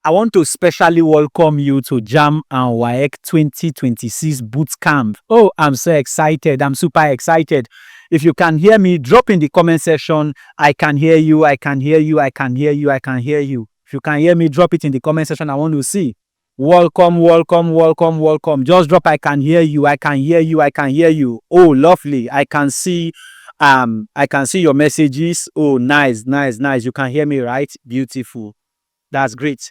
I want to specially welcome you to Jamb and WAEC 2026 Bootcamp. Oh, I'm so excited. I'm super excited. If you can hear me, drop in the comment section. I can hear you. I can hear you. I can hear you. I can hear you. If you can hear me, drop it in the comment section. I want to see. Welcome, welcome, welcome, welcome. Just drop I can hear you. I can hear you. I can hear you. Oh, lovely. I can see your messages. Oh, nice, nice, nice. You can hear me, right? Beautiful. That's great.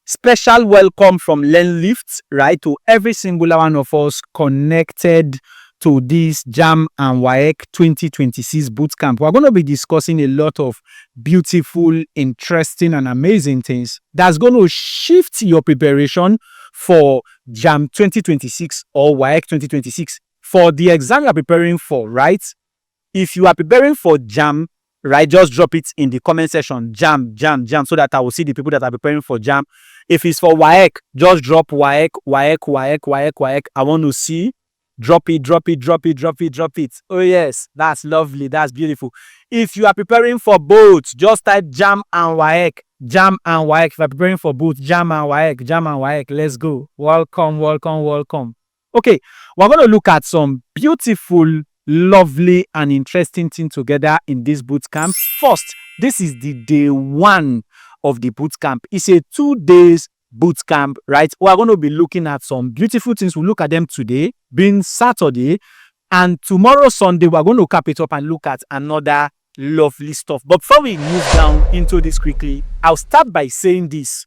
Special welcome from LearnLift, right, to every single one of us connected to this Jamb and WAEC 2026 Bootcamp. We're going to be discussing a lot of beautiful, interesting, and amazing things that's going to shift your preparation for Jamb 2026 or WAEC 2026 for the exam you're preparing for, right? If you are preparing for Jamb, right, just drop it in the comment section, Jamb, so that I will see the people that are preparing for Jamb. If it's for WAEC, just drop WAEC. I want to see. Drop it. Oh yes, that's lovely. That's beautiful. If you are preparing for both, just type Jamb and WAEC. Jamb and WAEC. If you are preparing for both, Jamb and WAEC. Let's go. Welcome. Okay, we're going to look at some beautiful, lovely, and interesting things together in this bootcamp. First, this is the day one of the bootcamp. It's a 2 days bootcamp, right? We're going to be looking at some beautiful things. We'll look at them today, being Saturday, and tomorrow, Sunday, we're going to cap it up and look at another lovely stuff. But before we move down into this quickly, I'll start by saying this,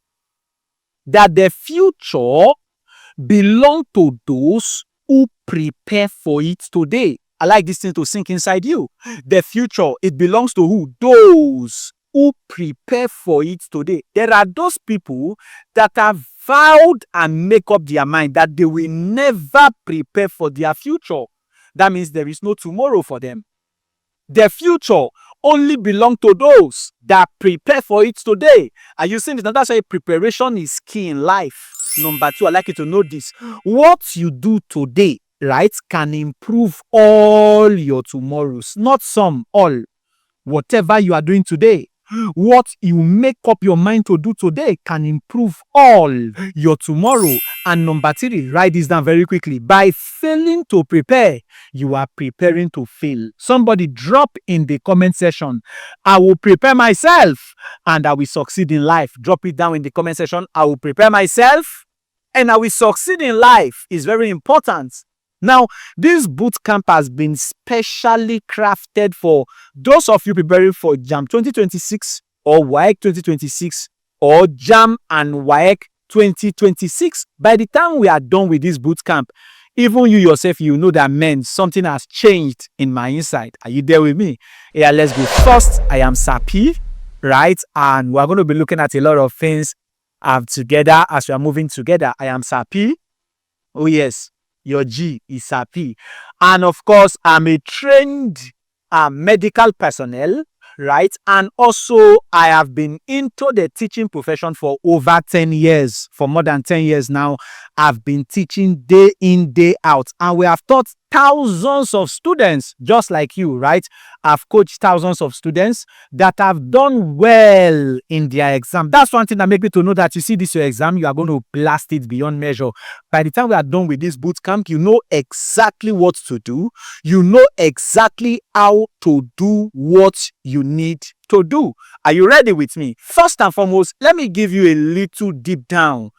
that the future belongs to those who prepare for it today. I like this thing to sink inside you. The future, it belongs to who? Those who prepare for it today. There are those people that have vowed and make up their mind that they will never prepare for their future. That means there is no tomorrow for them. The future only belongs to those that prepare for it today. Are you seeing this? Now that's why preparation is key in life. Number two, I'd like you to know this. What you do today, right, can improve all your tomorrows. Not some, all. Whatever you are doing today, what you make up your mind to do today can improve all your tomorrow. And number three, write this down very quickly. By failing to prepare, you are preparing to fail. Somebody drop in the comment section, I will prepare myself and I will succeed in life. Drop it down in the comment section. I will prepare myself and I will succeed in life. Is very important. Now, this bootcamp has been specially crafted for those of you preparing for Jamb 2026 or WAEC 2026 or Jamb and WAEC 2026. By the time we are done with this bootcamp, even you yourself, you know that, man, something has changed in my inside. Are you there with me? Yeah, let's go. First, I am Sapi, right? And we're going to be looking at a lot of things together as we are moving together. I am Sapi. Oh, yes. Your G is Sapi. And of course, I'm a trained medical personnel, right? And also, I have been into the teaching profession for over 10 years. For more than 10 years now, I've been teaching day in, day out. And we have taught thousands of students, just like you, right? I've coached thousands of students that have done well in their exam. That's one thing that makes me to know that you see this your exam, you are going to blast it beyond measure. By the time we are done with this bootcamp, you know exactly what to do. You know exactly how to do what you need to do. Are you ready with me? First and foremost, let me give you a little deep down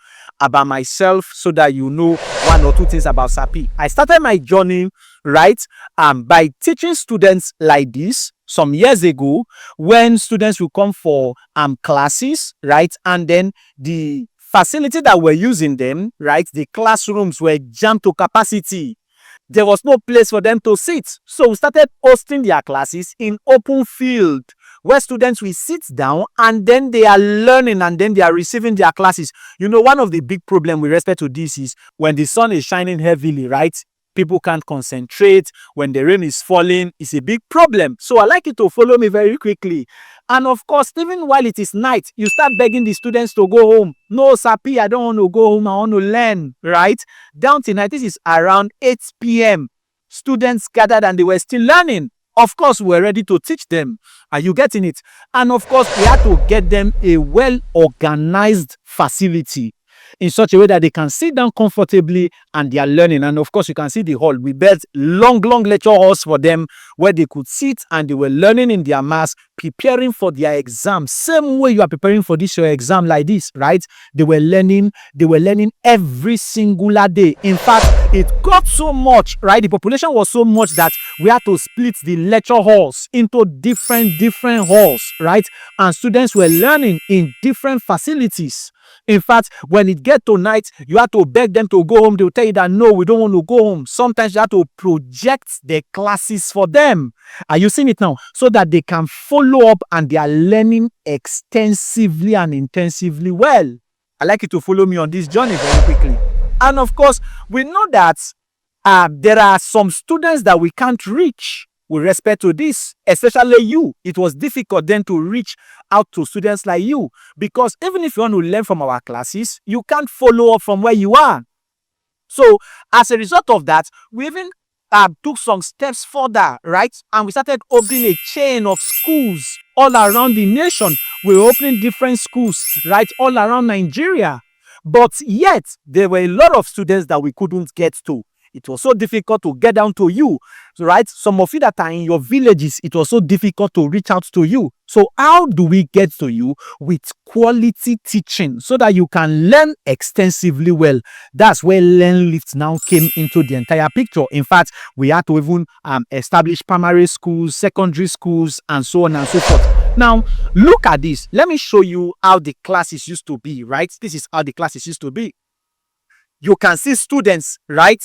about myself so that you know one or two things about Sapi. I started my journey, right, by teaching students like this some years ago when students will come for classes, right, and then the facility that we're using them, right, the classrooms were jammed to capacity. There was no place for them to sit. So we started hosting their classes in open field where students will sit down and then they are learning and then they are receiving their classes. You know, one of the big problems with respect to this is when the sun is shining heavily, right? People can't concentrate. When the rain is falling, it's a big problem. So I'd like you to follow me very quickly. And of course, even while it is night, you start begging the students to go home. No, Sapi, I don't want to go home. I want to learn, right? Down tonight, this is around 8 p.m. Students gathered and they were still learning Of course, we're ready to teach them. Are you getting it? And of course, we had to get them a well-organized facility in such a way that they can sit down comfortably and they are learning. And of course, you can see the hall. We built long lecture halls for them where they could sit and they were learning in their mass, preparing for their exam. Same way you are preparing for this your exam like this, right? They were learning every singular day. In fact, it got so much, right? The population was so much that we had to split the lecture halls into different halls, right? And students were learning in different facilities. In fact, when it get to night, you have to beg them to go home. They will tell you that no, we don't want to go home. Sometimes you have to project the classes for them. Are you seeing it now? So that they can follow up and they are learning extensively and intensively well. I'd like you to follow me on this journey very quickly. And of course, we know that there are some students that we can't reach with respect to this, especially you. It was difficult then to reach out to students like you, because even if you want to learn from our classes, you can't follow up from where you are. So as a result of that, we even took some steps further, right? And we started opening a chain of schools all around the nation. We're opening different schools, right, all around Nigeria. But yet, there were a lot of students that we couldn't get to. It was so difficult to get down to you, right? Some of you that are in your villages, it was so difficult to reach out to you. So how do we get to you? With quality teaching so that you can learn extensively well. That's where LearnLift now came into the entire picture. In fact, we had to even establish primary schools, secondary schools, and so on and so forth. Now, look at this. Let me show you how the classes used to be, right? This is how the classes used to be. You can see students, right?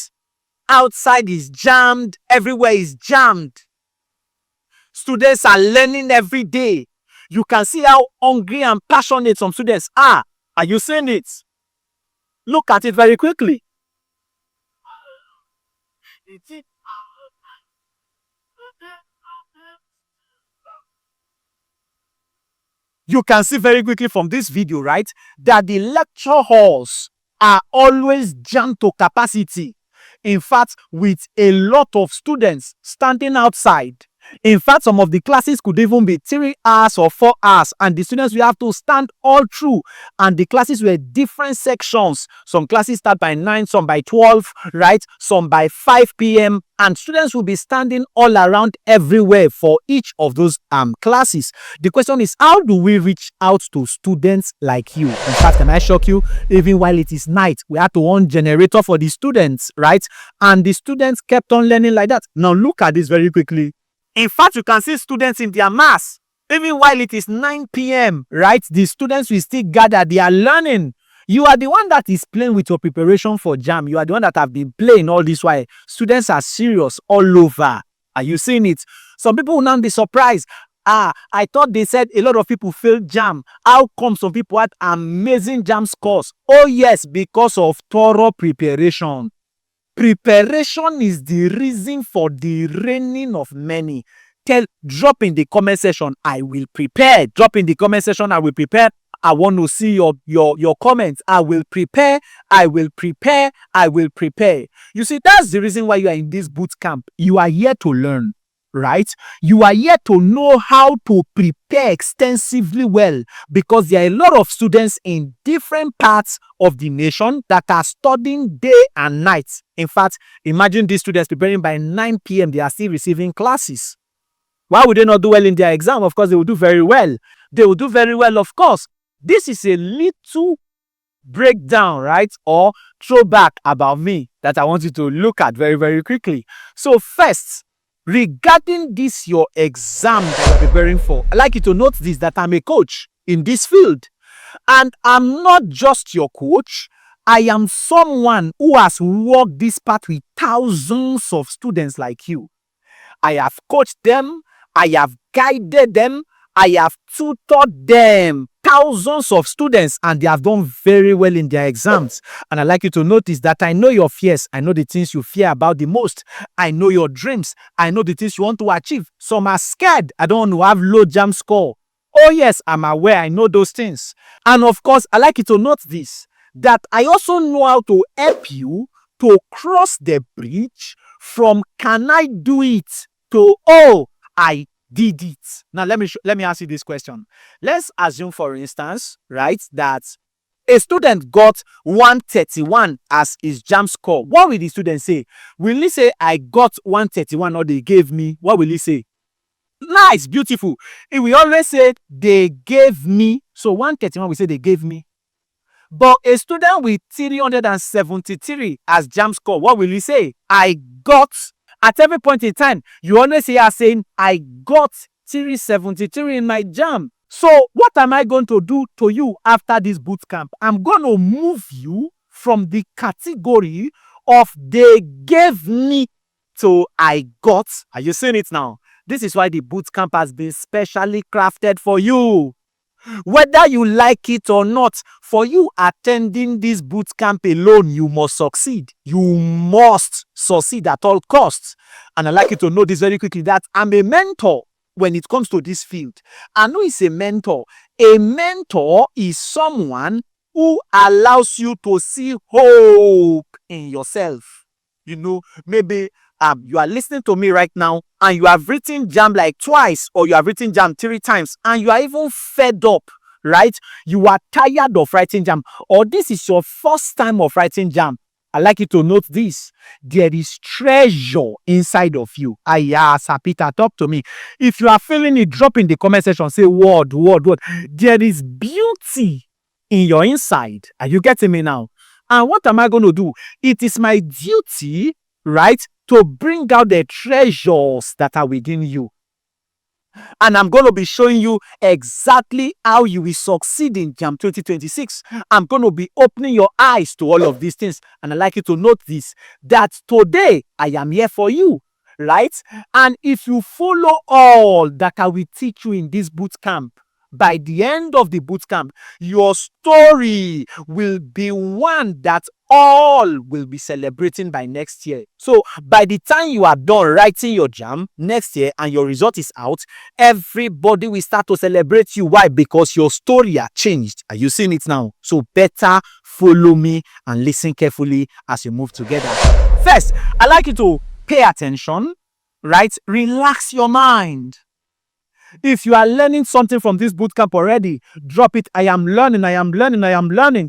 Outside is jammed. Everywhere is jammed. Students are learning every day. You can see how hungry and passionate some students are. Are you seeing it? Look at it very quickly. You can see very quickly from this video, right, that the lecture halls are always jammed to capacity. In fact, with a lot of students standing outside. In fact, some of the classes could even be 3 hours or 4 hours, and the students will have to stand all through. And the classes were different sections. Some classes start by 9, some by 12, right? Some by 5 p.m. And students will be standing all around everywhere for each of those classes. The question is, how do we reach out to students like you? In fact, can I shock you? Even while it is night, we had to on generator for the students, right? And the students kept on learning like that. Now look at this very quickly. In fact, you can see students in their mass. Even while it is 9 p.m., right? The students will still gather. They are learning. You are the one that is playing with your preparation for JAM. You are the one that have been playing all this while. Students are serious all over. Are you seeing it? Some people will not be surprised. I thought they said a lot of people failed JAM. How come some people had amazing JAM scores? Oh yes, because of thorough preparation. Preparation is the reason for the reigning of many. Drop in the comment section, I will prepare. Drop in the comment section, I will prepare. I want to see your comments. I will prepare. I will prepare. I will prepare. You see, that's the reason why you are in this boot camp. You are here to learn, right? You are here to know how to prepare extensively well, because there are a lot of students in different parts of the nation that are studying day and night. In fact, imagine these students preparing by 9 p.m. They are still receiving classes. Why would they not do well in their exam? Of course, they will do very well. They will do very well, of course. This is a little breakdown, right? Or throwback about me that I want you to look at very, very quickly. So first, regarding this, your exam that you're preparing for, I'd like you to note this, that I'm a coach in this field. And I'm not just your coach. I am someone who has walked this path with thousands of students like you. I have coached them. I have guided them. I have tutored them. Thousands of students, and they have done very well in their exams. And I'd like you to notice that I know your fears. I know the things you fear about the most. I know your dreams. I know the things you want to achieve. Some are scared. I don't want to have low JAM score. Oh yes, I'm aware. I know those things. And of course, I'd like you to note this, that I also know how to help you to cross the bridge from can I do it to, oh, I did it. Now, let me ask you this question. Let's assume, for instance, right, that a student got 131 as his JAMB score. What will the student say? Will he say, I got 131, or they gave me? What will he say? Nice, beautiful. He will always say, they gave me. So 131 will say, they gave me. But a student with 373 as JAMB score, what will he say? I got. At every point in time, you always hear saying, I got 373 in my JAMB. So what am I going to do to you after this boot camp? I'm going to move you from the category of they gave me to I got. Are you seeing it now? This is why the boot camp has been specially crafted for you. Whether you like it or not, for you attending this boot camp alone, you must succeed. You must succeed at all costs. And I'd like you to know this very quickly, that I'm a mentor when it comes to this field. I know it's a mentor. A mentor is someone who allows you to see hope in yourself. You know, maybe you are listening to me right now and you have written JAMB like twice, or you have written JAMB 3 times, and you are even fed up, right? You are tired of writing JAMB, or this is your first time of writing JAMB. I'd like you to note this. There is treasure inside of you. Sir Peter, talk to me. If you are feeling it, drop in the comment section. Say word. There is beauty in your inside. Are you getting me now? And what am I going to do? It is my duty, right, to bring out the treasures that are within you. And I'm going to be showing you exactly how you will succeed in JAMB 2026. I'm going to be opening your eyes to all of these things. And I'd like you to note this, that today I am here for you, right? And if you follow all that I will teach you in this boot camp, by the end of the boot camp, your story will be one that all will be celebrating by next year. So by the time you are done writing your JAMB next year and your result is out, everybody will start to celebrate you. Why? Because your story has changed. Are you seeing it now? So better follow me and listen carefully as you move together. First, I'd like you to pay attention, right? Relax your mind. If you are learning something from this bootcamp already, drop it. I am learning.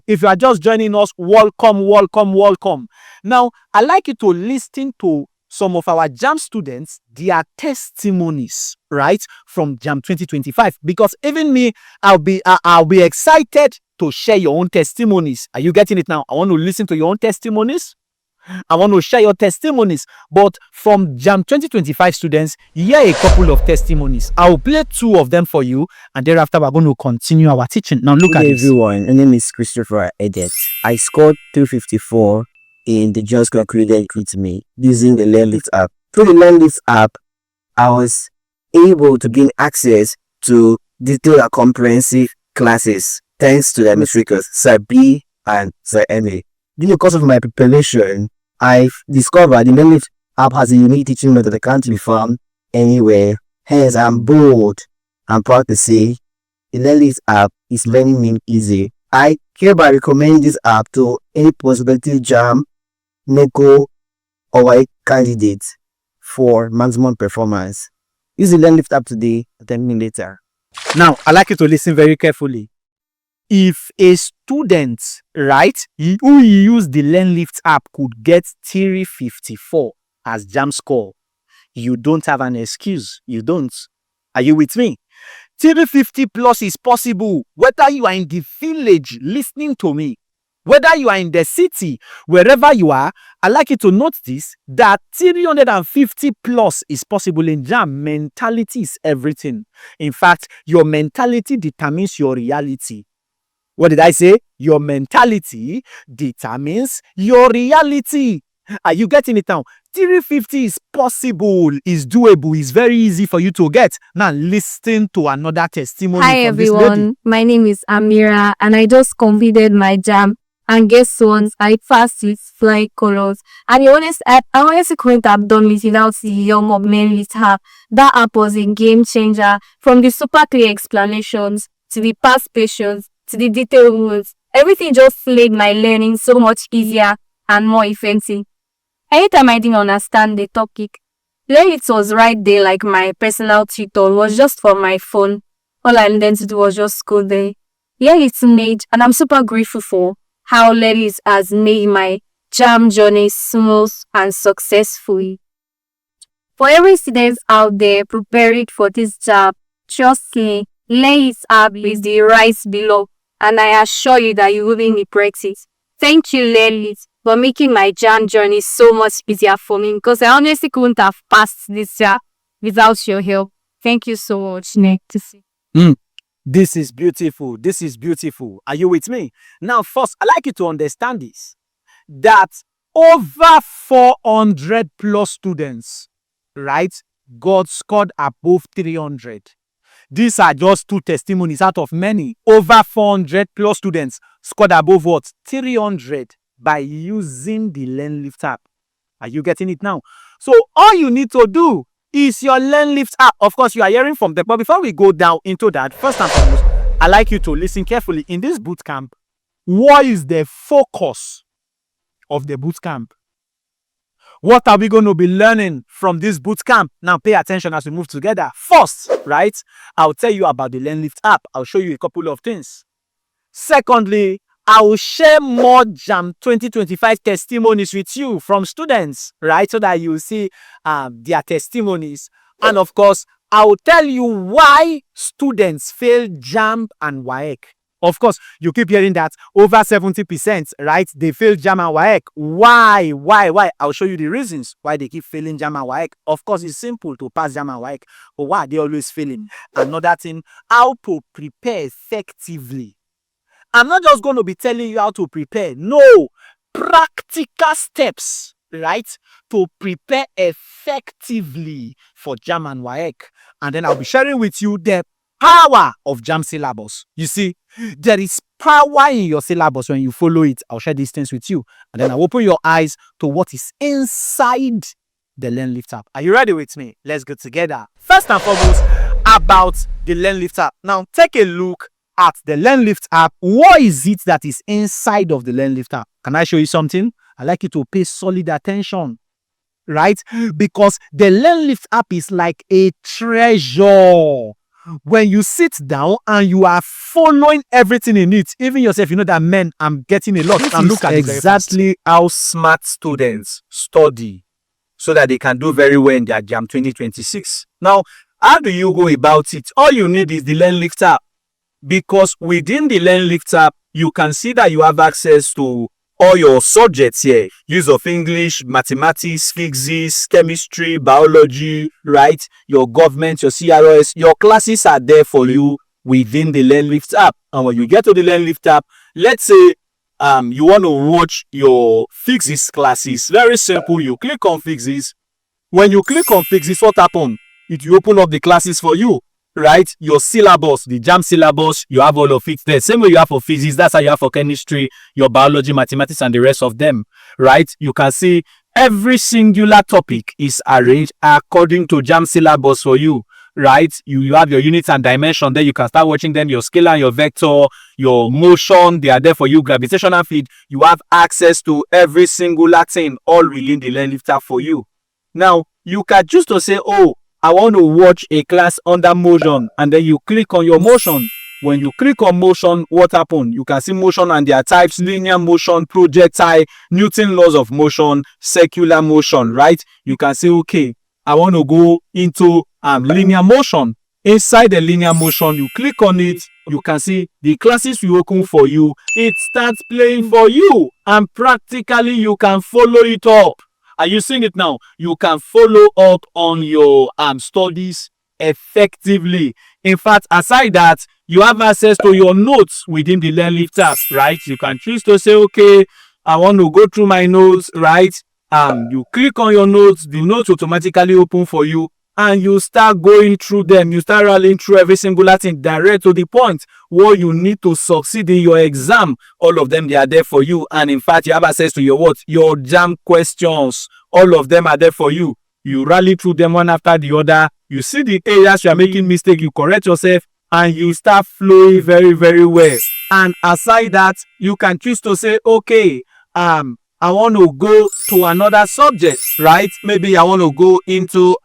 If you are just joining us, welcome. Now, I'd like you to listen to some of our JAMB students, their testimonies, right, from JAMB 2025. Because even me, I'll be excited to share your own testimonies. Are you getting it now? I want to listen to your own testimonies. I want to share your testimonies. But from JAMB 2025 students, here are a couple of testimonies. I will play 2 of them for you, and thereafter we're going to continue our teaching. Now look at this. Everyone, my name is Christopher Edet. I scored 354 in the just concluded with me using the LearnLift app. Through the LearnLift app, I was able to gain access to detailed and comprehensive classes thanks to the administrators, Sir B and Sir Emmy. During the course of my preparation, I've discovered the LearnLift app has a unique teaching method that can't be found anywhere. Hence, I'm bold and proud to say the LearnLift app is learning me easy. I hereby recommend this app to any prospective JAMB, NECO, or WAEC candidate for maximum performance. Use the LearnLift app today, attend me later. Now, I'd like you to listen very carefully. If a student, right, who used the LearnLift app could get 354 as JAMB score, you don't have an excuse. You don't. Are you with me? 350 plus is possible. Whether you are in the village listening to me, whether you are in the city, wherever you are, I'd like you to note this, that 350 plus is possible in JAMB. Mentality is everything. In fact, your mentality determines your reality. What did I say? Your mentality determines your reality. Are you getting it now? 350 is possible, is doable, is very easy for you to get. Now listen to another testimony. Hi from this everyone, lady. my name is Amira and I just completed my JAMB, and guess what? I passed with flying colors. And I honestly couldn't have done it without the help of LearnLift app. That app was a game changer. From the super clear explanations to the past questions to the detailed rules, everything just made my learning so much easier and more effective. Anytime I didn't understand the topic, LearnLift was right there like my personal tutor. It was just for my phone. All I needed to do was just go there. LearnLift made, and I'm super grateful for how LearnLift has made my JAM journey smooth and successful. For every student out there preparing for this job, trust me, LearnLift app is the right below, and I assure you that you will be regret it. Thank you, LearnLift, for making my JAM journey so much easier for me, because I honestly couldn't have passed this job without your help. Thank you so much, Nick. This is beautiful. This is beautiful. Are you with me? Now, first, I'd like you to understand this, that over 400 plus students, right, got scored above 300. These are just 2 testimonies out of many. Over 400 plus students scored above what? 300 by using the LearnLift app. Are you getting it now? So all you need to do is your LearnLift app. Of course, you are hearing from them. But before we go down into that, first and foremost, I'd like you to listen carefully. In this bootcamp, what is the focus of the bootcamp? What are we going to be learning from this bootcamp? Now pay attention as we move together. First, right, I'll tell you about the LearnLift app. I'll show you a couple of things. Secondly, I will share more JAM 2025 testimonies with you from students, right, so that you see their testimonies. And of course, I will tell you why students fail JAM and WAEC. Of course, you keep hearing that over 70%, right, they fail JAM and WAEC. Why? I'll show you the reasons why they keep failing JAM and WAEC. Of course, it's simple to pass JAM and WAEC, but why are they always failing? Another thing, how to prepare effectively. I'm not just going to be telling you how to prepare. No, practical steps, right, to prepare effectively for JAM and WAEC. And then I'll be sharing with you the power of JAM syllabus. You see, there is power in your syllabus when you follow it. I'll share these things with you. And then I'll open your eyes to what is inside the LearnLift app. Are you ready with me? Let's go together. First and foremost, about the LearnLift app. Now, take a look at the LearnLift app. What is it that is inside of the LearnLift app? Can I show you something? I'd like you to pay solid attention, right? Because the LearnLift app is like a treasure. When you sit down and you are following everything in it, even yourself, you know that, man, I'm getting a lot. This and is look at exactly how smart students study so that they can do very well in their JAM 2026. Now, how do you go about it? All you need is the LearnLift app. Because within the LearnLift app, you can see that you have access to all your subjects here. Use of English, mathematics, physics, chemistry, biology, right? Your government, your CRS, your classes are there for you within the LearnLift app. And when you get to the LearnLift app, let's say you want to watch your physics classes. Very simple. You click on physics. When you click on physics, what happens? It will open up the classes for you. Right, your syllabus, the JAM syllabus, you have all of it there. Same way you have for physics, that's how you have for chemistry, your biology, mathematics, and the rest of them. Right, you can see every singular topic is arranged according to JAM syllabus for you. Right, you have your units and dimension there. You can start watching them. Your scalar, your vector, your motion, they are there for you. Gravitational field, you have access to every singular thing all within the LearnLift app for you. Now, you can choose to say, oh, I want to watch a class under motion, and then you click on your motion. When you click on motion, what happens? You can see motion and their types: linear motion, projectile, Newton laws of motion, circular motion, right? You can say, okay, I want to go into linear motion. Inside the linear motion, you click on it, you can see the classes will open for you. It starts playing for you, and practically you can follow it up. Are you seeing it now? You can follow up on your studies effectively. In fact, aside that, you have access to your notes within the LearnLift app, right? You can choose to say, okay, I want to go through my notes, right? You click on your notes, the notes automatically open for you, and you start going through them. You start rallying through every singular thing direct to the point where you need to succeed in your exam. All of them, they are there for you. And in fact, you have access to your what? Your JAM questions. All of them are there for you. You rally through them one after the other. You see the areas you are making mistake, you correct yourself, and you start flowing very, very well. And aside that, you can choose to say, okay, I I want to go to another subject, right? Maybe I want to go into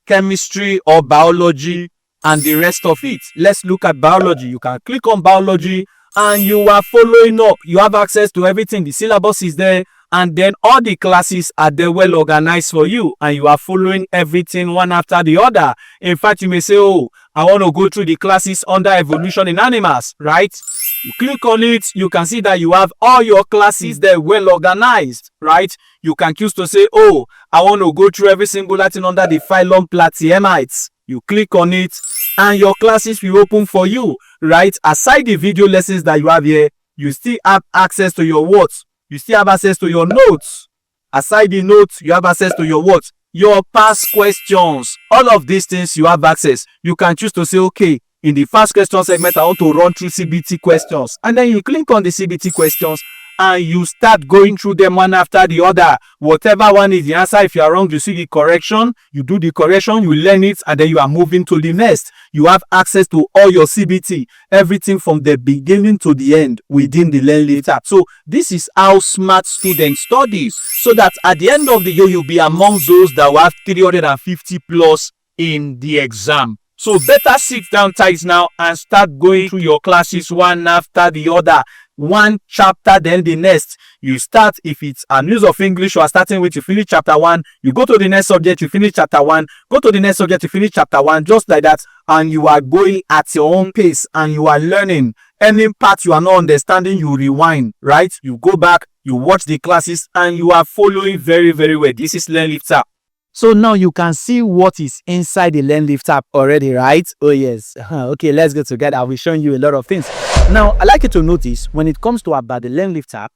chemistry or biology and the rest of it. Let's look at biology. You can click on biology and you are following up. You have access to everything. The syllabus is there, and then all the classes are there, well organized for you, and you are following everything one after the other. In fact, you may say, oh, I want to go through the classes under evolution in animals, right? You click on it, you can see that you have all your classes there, well organized, right? You can choose to say, oh, I want to go through every single thing under the phylum Platyhelminths. You click on it and your classes will open for you, right? Aside the video lessons that you have here, you still have access to your what? You still have access to your notes. Aside the notes, you have access to your what? Your past questions. All of these things you have access. You can choose to say, okay, in the first question segment, I want to run through CBT questions. And then you click on the CBT questions and you start going through them one after the other. Whatever one is the answer, if you are wrong, you see the correction, you do the correction, you learn it, and then you are moving to the next. You have access to all your CBT, everything from the beginning to the end within the LearnLift app. So this is how smart students study, so that at the end of the year, you'll be among those that will have 350 plus in the exam. So better sit down tight now and start going through your classes one after the other. One chapter, then the next. You start, if it's a news of English you are starting with, you finish chapter 1, you go to the next subject, you finish chapter 1, go to the next subject, you finish chapter 1, just like that. And you are going at your own pace and you are learning. Any part you are not understanding, you rewind, right? You go back, you watch the classes, and you are following very, very well. This is LearnLift app. So now you can see what is inside the LearnLift app already, right? Oh yes. Okay, let's go together. I'll be showing you a lot of things. Now, I like you to notice when it comes to about the LearnLift app,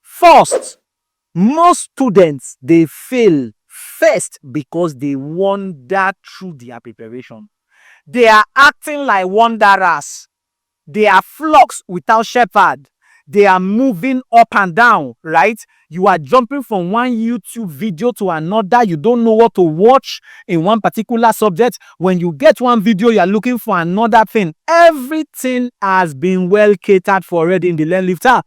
first, most students, they fail first because they wander through their preparation. They are acting like wanderers. They are flocks without shepherd. They are moving up and down, right? You are jumping from one YouTube video to another. You don't know what to watch in one particular subject. When you get one video, you are looking for another thing. Everything has been well catered for already in the LearnLift app.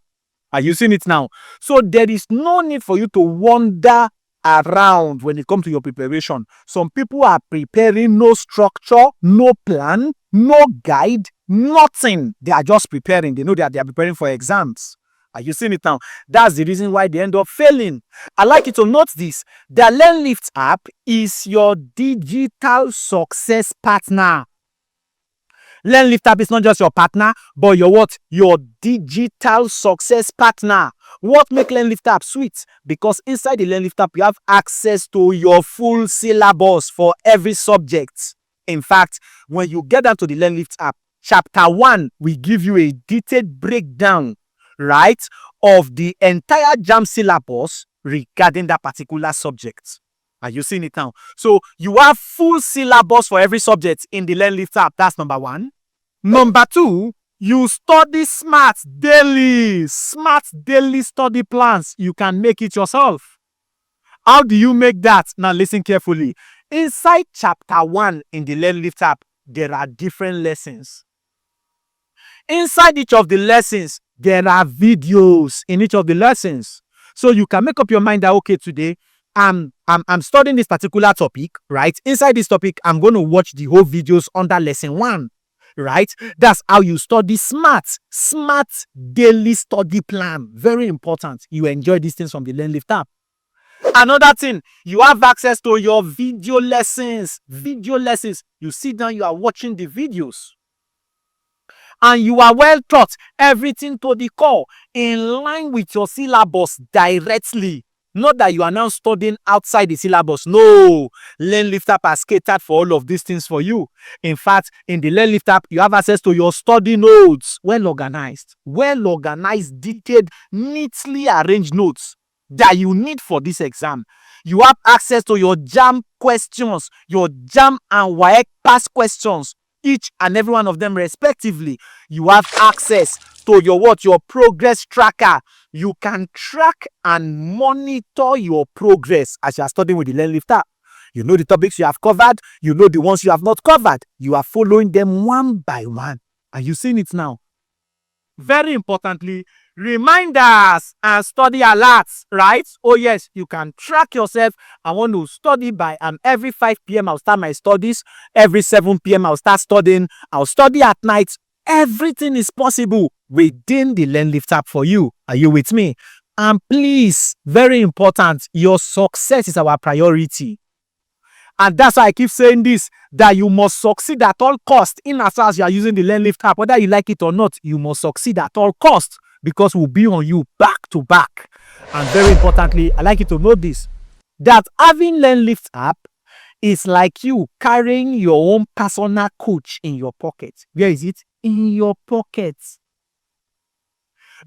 Are you seeing it now? So there is no need for you to wander around when it comes to your preparation. Some people are preparing, no structure, no plan, no guide, nothing. They are just preparing. They know that they are preparing for exams. Are you seeing it now? That's the reason why they end up failing. I like you to note this. The LearnLift app is your digital success partner. LearnLift app is not just your partner, but your what? Your digital success partner. What makes LearnLift app sweet? Because inside the LearnLift app, you have access to your full syllabus for every subject. In fact, when you get down to the LearnLift app, chapter 1 will give you a detailed breakdown, right, of the entire JAMB syllabus regarding that particular subject. Are you seeing it now? So you have full syllabus for every subject in the LearnLift app. That's number 1. Number 2, you study smart daily study plans. You can make it yourself. How do you make that? Now listen carefully. Inside chapter 1 in the LearnLift app, there are different lessons. Inside each of the lessons, there are videos in each of the lessons. So you can make up your mind that, okay, today I'm studying this particular topic, right? Inside this topic, I'm going to watch the whole videos under lesson 1, right? That's how you study smart daily study plan. Very important. You enjoy these things from the LearnLift app. Another thing, you have access to your video lessons. You sit down, you are watching the videos. And you are well taught, everything to the core, in line with your syllabus directly. Not that you are now studying outside the syllabus. No, LearnLift app has catered for all of these things for you. In fact, in the LearnLift app, you have access to your study notes. Well organized, detailed, neatly arranged notes that you need for this exam. You have access to your JAMB questions, your JAMB and WAEC past questions, each and every one of them respectively. You have access to your what? Your progress tracker. You can track and monitor your progress as you are studying with the LearnLift app. You know the topics you have covered. You know the ones you have not covered. You are following them one by one. Are you seeing it now? Very importantly, reminders and study alerts, right? Oh yes, you can track yourself. I want to study by every 5 p.m. I'll start my studies. Every 7 p.m. I'll start studying. I'll study at night. Everything is possible within the LearnLift app for you. Are you with me? And please, very important, your success is our priority. And that's why I keep saying this, that you must succeed at all costs. In as far as you are using the LearnLift app, whether you like it or not, you must succeed at all costs, because we'll be on you back to back. And very importantly, I like you to know this, that having LearnLift app is like you carrying your own personal coach in your pocket. Where is it? In your pocket.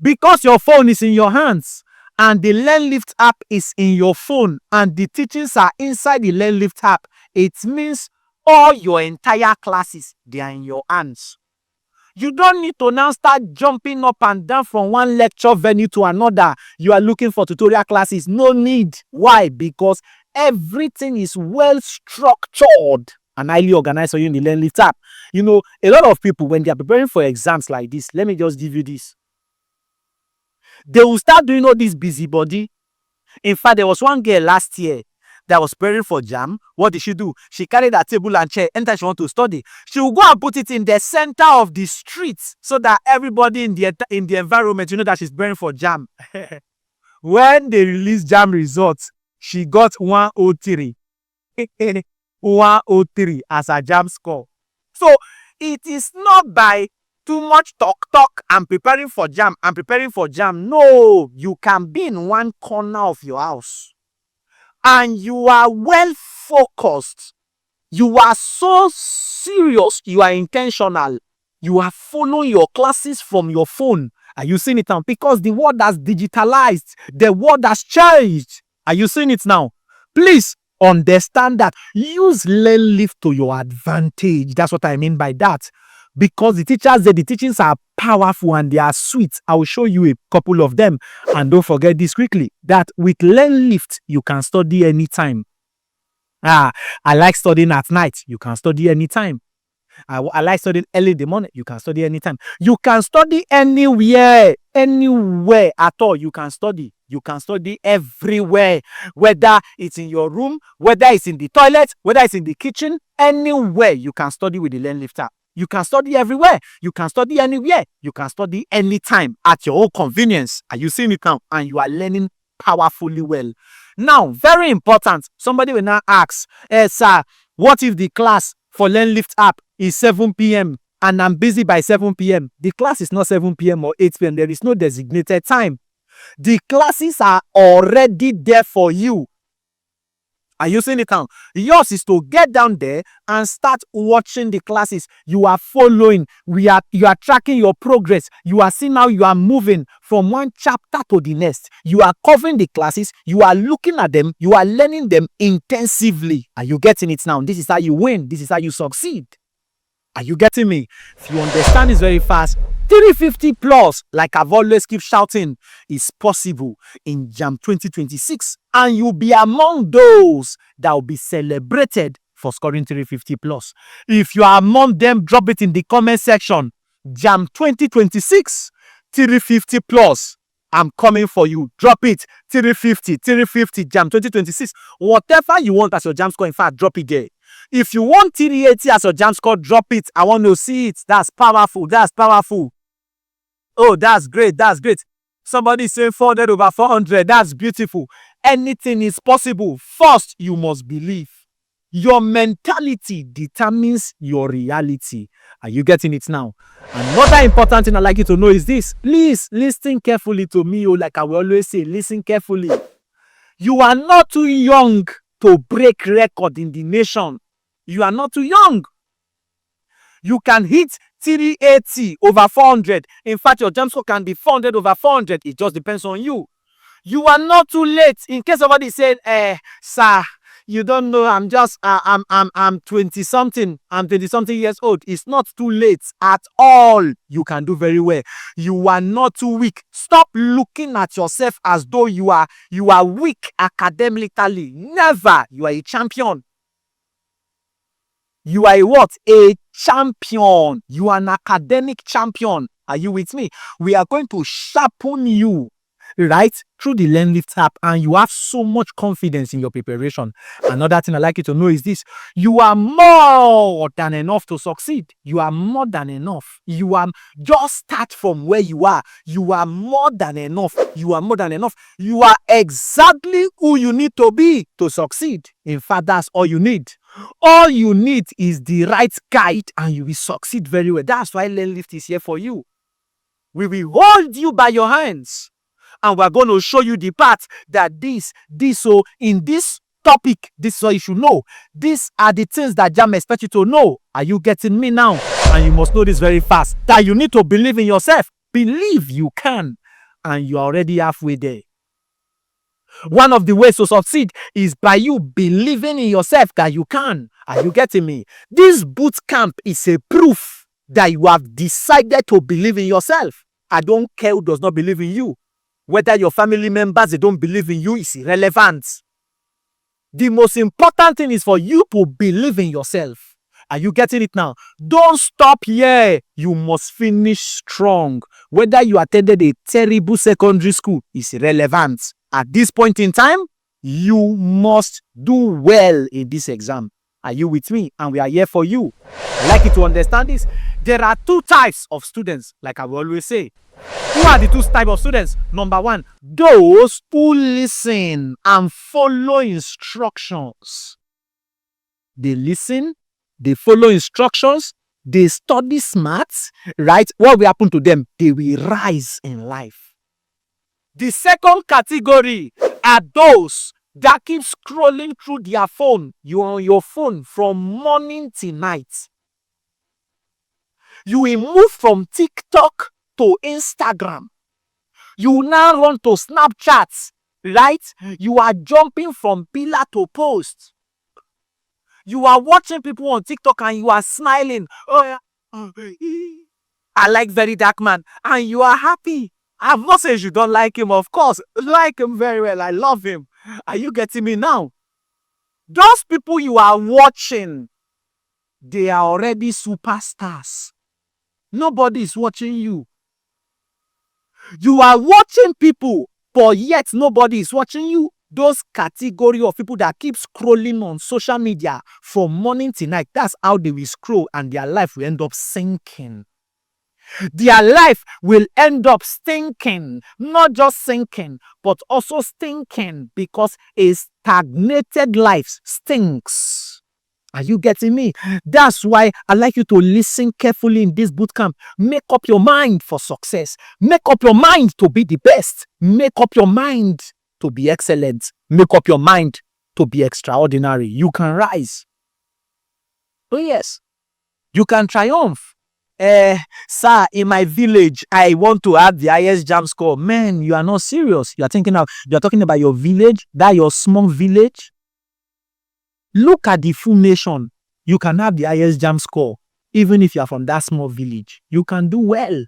Because your phone is in your hands and the LearnLift app is in your phone and the teachings are inside the LearnLift app, it means all your entire classes, they are in your hands. You don't need to now start jumping up and down from one lecture venue to another. You are looking for tutorial classes. No need. Why? Because everything is well structured and highly organized for you in the LearnLift app. You know, a lot of people, when they are preparing for exams like this, let me just give you this. They will start doing all this busybody. In fact, there was one girl last year that was preparing for JAM. What did she do? She carried her table and chair anytime she want to study. She will go and put it in the center of the street so that everybody in the environment, you know, that she's preparing for JAM. When they released JAM results, she got 103. 103 as a JAM score. So it is not by too much talk, I'm preparing for JAM, I'm preparing for JAM. No, you can be in one corner of your house and you are well focused. You are so serious, you are intentional. You are following your classes from your phone. Are you seeing it now? Because the world has digitalized. The world has changed. Are you seeing it now? Please understand that. Use LearnLift to your advantage. That's what I mean by that. Because the teachings are powerful and they are sweet. I will show you a couple of them. And don't forget this quickly, that with LearnLift, you can study anytime. I like studying at night. You can study anytime. I like studying early in the morning. You can study anytime. You can study anywhere at all. You can study. You can study everywhere. Whether it's in your room, whether it's in the toilet, whether it's in the kitchen, anywhere you can study with the LearnLift app. You can study everywhere. You can study anywhere. You can study anytime at your own convenience. Are you seeing it now? And you are learning powerfully well. Now, very important. Somebody will now ask, sir, what if the class for LearnLift app is 7 p.m. and I'm busy by 7 p.m.? The class is not 7 p.m. or 8 p.m. There is no designated time. The classes are already there for you. Are you seeing it now? Yours is to get down there and start watching the classes. You are following. You are tracking your progress. You are seeing how you are moving from one chapter to the next. You are covering the classes. You are looking at them. You are learning them intensively. Are you getting it now? This is how you win. This is how you succeed. Are you getting me? If you understand this very fast, 350 plus, like I've always keep shouting, is possible in JAM 2026. And you'll be among those that will be celebrated for scoring 350 plus. If you are among them, drop it in the comment section. JAM 2026, 350 plus. I'm coming for you. Drop it. 350, JAM 2026. Whatever you want as your JAM score, in fact, drop it there. If you want 380 as your JAM score, drop it. I want to see it. That's powerful. That's powerful. Oh, that's great. That's great. Somebody is saying 400 over 400. That's beautiful. Anything is possible. First, you must believe. Your mentality determines your reality. Are you getting it now? Another important thing I'd like you to know is this. Please listen carefully to me. Like I will always say, listen carefully. You are not too young to break record in the nation. You are not too young. You can hit 380 over 400. In fact, your JAM score can be 400 over 400. It just depends on you. You are not too late. In case somebody said, sir, you don't know, I'm 20 something. I'm 20 something years old. It's not too late at all. You can do very well. You are not too weak. Stop looking at yourself as though you are weak academically. Never. You are a champion. You are a what? A champion. You are an academic champion. Are you with me? We are going to sharpen you, right, through the LearnLift app, and you have so much confidence in your preparation. Another thing I'd like you to know is this: you are more than enough to succeed. You are more than enough. You are just start from where you are. You are more than enough. You are more than enough. You are exactly who you need to be to succeed. In fact, that's all you need. All you need is the right guide, and you will succeed very well. That's why LearnLift is here for you. We will hold you by your hands, and we're going to show you the path that so in this topic, this is what you should know. These are the things that Jamb expects you to know. Are you getting me now? And you must know this very fast, that you need to believe in yourself. Believe you can, and you're already halfway there. One of the ways to succeed is by you believing in yourself that you can. Are you getting me? This boot camp is a proof that you have decided to believe in yourself. I don't care who does not believe in you. Whether your family members, they don't believe in you, is irrelevant. The most important thing is for you to believe in yourself. Are you getting it now? Don't stop here. You must finish strong. Whether you attended a terrible secondary school is irrelevant. At this point in time, you must do well in this exam. Are you with me? And we are here for you. I'd like you to understand this. There are two types of students, like I will always say. Who are the two types of students? Number one, those who listen and follow instructions. They listen, they follow instructions, they study smart, right? What will happen to them? They will rise in life. The second category are those that keep scrolling through their phone. You are on your phone from morning till night. You will move from TikTok to Instagram. You now run to Snapchat, right? You are jumping from pillar to post. You are watching people on TikTok and you are smiling. Oh yeah. I like Very Dark Man, and you are happy. I'm not saying you don't like him, of course. Like him very well. I love him. Are you getting me now? Those people you are watching, they are already superstars. Nobody is watching you. You are watching people, but yet nobody is watching you. Those category of people that keep scrolling on social media from morning till night, that's how they will scroll, and their life will end up sinking. Their life will end up stinking. Not just sinking, but also stinking, because a stagnated life stinks. Are you getting me? That's why I like you to listen carefully in this bootcamp. Make up your mind for success. Make up your mind to be the best. Make up your mind to be excellent. Make up your mind to be extraordinary. You can rise. Oh yes. You can triumph. Sir, in my village, I want to have the highest JAMB score. Man, you are not serious. You are talking about your village, that your small village. Look at the full nation. You can have the highest JAMB score. Even if you are from that small village, you can do well.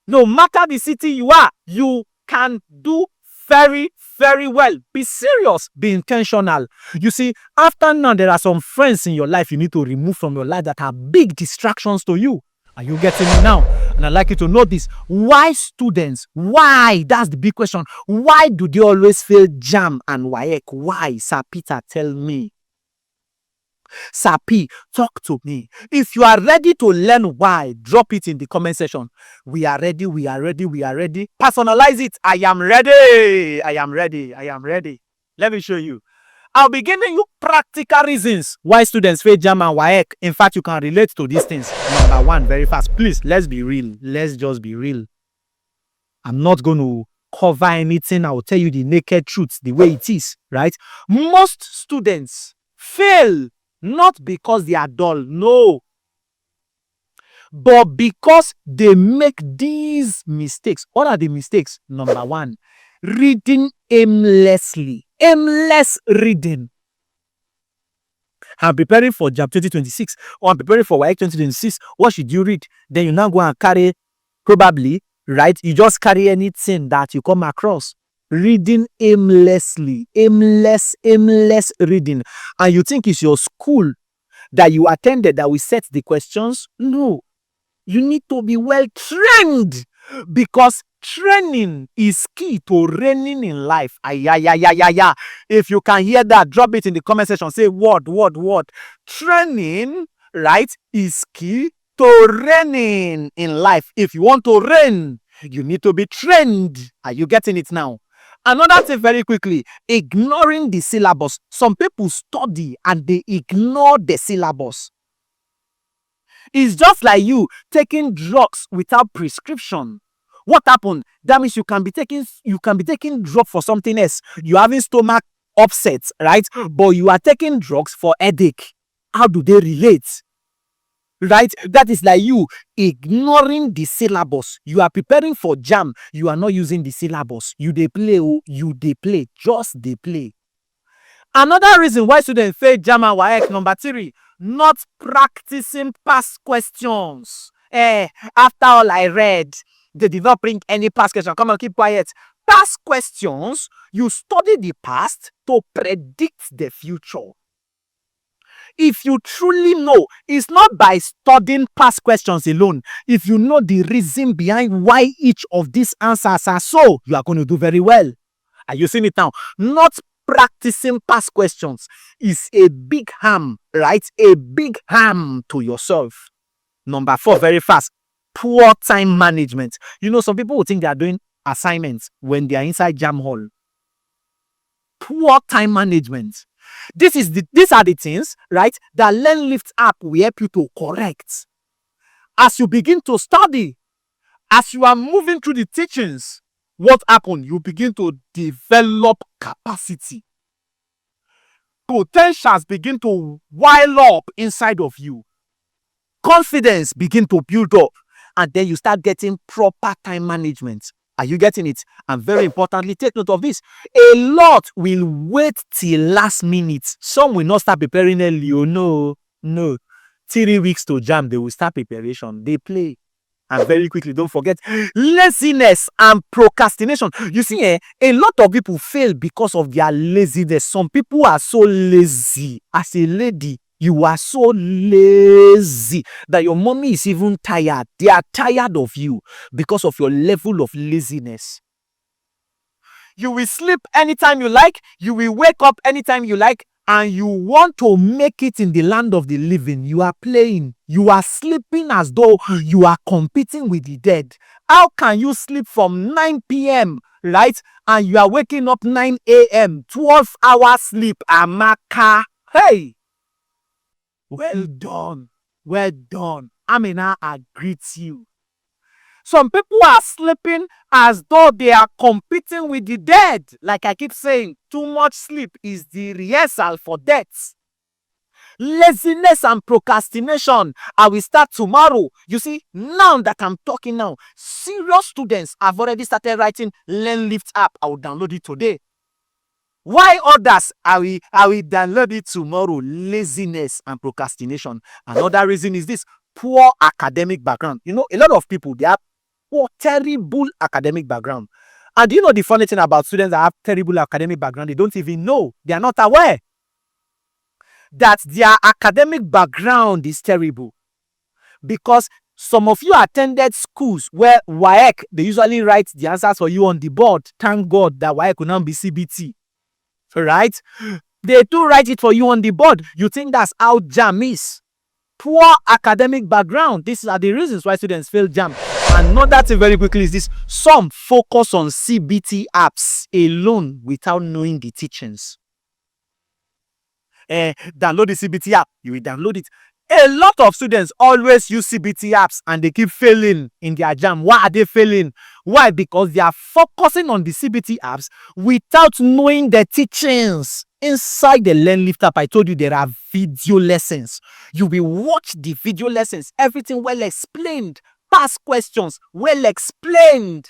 No matter the city you are, you can do very, very well. Be serious. Be intentional. You see, after now, there are some friends in your life you need to remove from your life that are big distractions to you. Are you getting me now? And I'd like you to know this. Why students? Why? That's the big question. Why do they always fail JAMB and WAEC? Why? Sir Peter, tell me. Sir P, talk to me. If you are ready to learn why, drop it in the comment section. We are ready, we are ready, we are ready. Personalize it. I am ready. I am ready. I am ready. Let me show you. I'll be giving you practical reasons why students fail JAMB and WAEC. In fact, you can relate to these things. Number one, very fast. Please, let's be real. Let's just be real. I'm not going to cover anything. I will tell you the naked truth, the way it is, right? Most students fail not because they are dull, no, but because they make these mistakes. What are the mistakes? Number one, reading aimlessly. Aimless reading. I'm preparing for JAMB 2026, or I'm preparing for WAEC 2026. What should you read? Then you now go and carry, probably, right? You just carry anything that you come across. Reading aimlessly. Aimless reading. And you think it's your school that you attended that will set the questions? No. You need to be well trained because training is key to reigning in life. Ayayayayaya. If you can hear that, drop it in the comment section. Say what? Training, right, is key to reigning in life. If you want to reign, you need to be trained. Are you getting it now? Another thing very quickly, ignoring the syllabus. Some people study and they ignore the syllabus. It's just like you taking drugs without prescription. What happened? That means you can be taking drug for something else. You're having stomach upset, right? But you are taking drugs for headache. How do they relate? Right? That is like you ignoring the syllabus. You are preparing for JAM. You are not using the syllabus. You dey play, just dey play. Another reason why students fail JAM and WAEC, number 3, not practicing past questions. After all I read, they did not bring any past question. Come on, keep quiet. Past questions, you study the past to predict the future. If you truly know, it's not by studying past questions alone. If you know the reason behind why each of these answers are so, you are going to do very well. Are you seeing it now? Not practicing past questions is a big harm, right? A big harm to yourself. Number 4, very fast, poor time management. You know, some people will think they are doing assignments when they are inside JAM hall. Poor time management. These are the things, right, that LearnLift app will help you to correct. As you begin to study, as you are moving through the teachings, what happens? You begin to develop capacity. Potentials begin to wile up inside of you. Confidence begin to build up, and then you start getting proper time management. Are you getting it? And very importantly, take note of this. A lot will wait till last minute. Some will not start preparing early. Oh, no. 3 weeks to JAM, they will start preparation. They play. And very quickly, don't forget, laziness and procrastination. You see, a lot of people fail because of their laziness. Some people are so lazy. As a lady, you are so lazy that your mommy is even tired. They are tired of you because of your level of laziness. You will sleep anytime you like. You will wake up anytime you like. And you want to make it in the land of the living. You are playing. You are sleeping as though you are competing with the dead. How can you sleep from 9 p.m., right? And you are waking up 9 a.m., 12 hours sleep, Amaka. Hey! Well done. Amina, I greet you. Some people are sleeping as though they are competing with the dead. Like I keep saying, too much sleep is the rehearsal for death. Laziness and procrastination. I will start tomorrow. You see, now that I'm talking now, serious students have already started writing LearnLift app. I will download it today. Why others? I will download it tomorrow. Laziness and procrastination. Another reason is this: poor academic background. You know, a lot of people, they have terrible academic background. And do you know the funny thing about students that have terrible academic background? They don't even know. They are not aware that their academic background is terrible. Because some of you attended schools where WAEC, they usually write the answers for you on the board. Thank God that WAEC will now be CBT. Right? They do write it for you on the board. You think that's how JAM is. Poor academic background. These are the reasons why students fail JAM. Another thing very quickly is this: some focus on CBT apps alone without knowing the teachings. Download the CBT app, you will download it. A lot of students always use CBT apps and they keep failing in their JAM. Why are they failing? Why? Because they are focusing on the CBT apps without knowing the teachings. Inside the LearnLift app, I told you there are video lessons. You will watch the video lessons, everything well explained. Past questions well explained,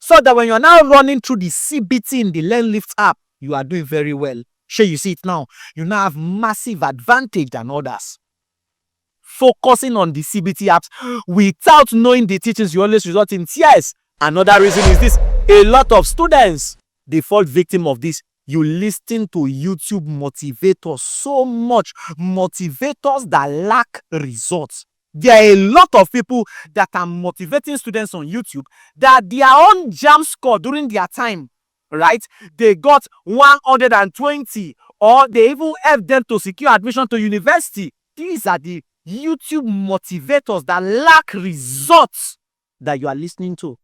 so that when you're now running through the CBT in the LearnLift app, you are doing very well. Sure, you see it now. You now have massive advantage than others. Focusing on the CBT apps without knowing the teachings, you always result in tears. Another reason is this: a lot of students, they fall victim of this. You listen to YouTube motivators so much, motivators that lack results. There are a lot of people that are motivating students on YouTube that their own JAMB score during their time, right? They got 120, or they even helped them to secure admission to university. These are the YouTube motivators that lack results that you are listening to.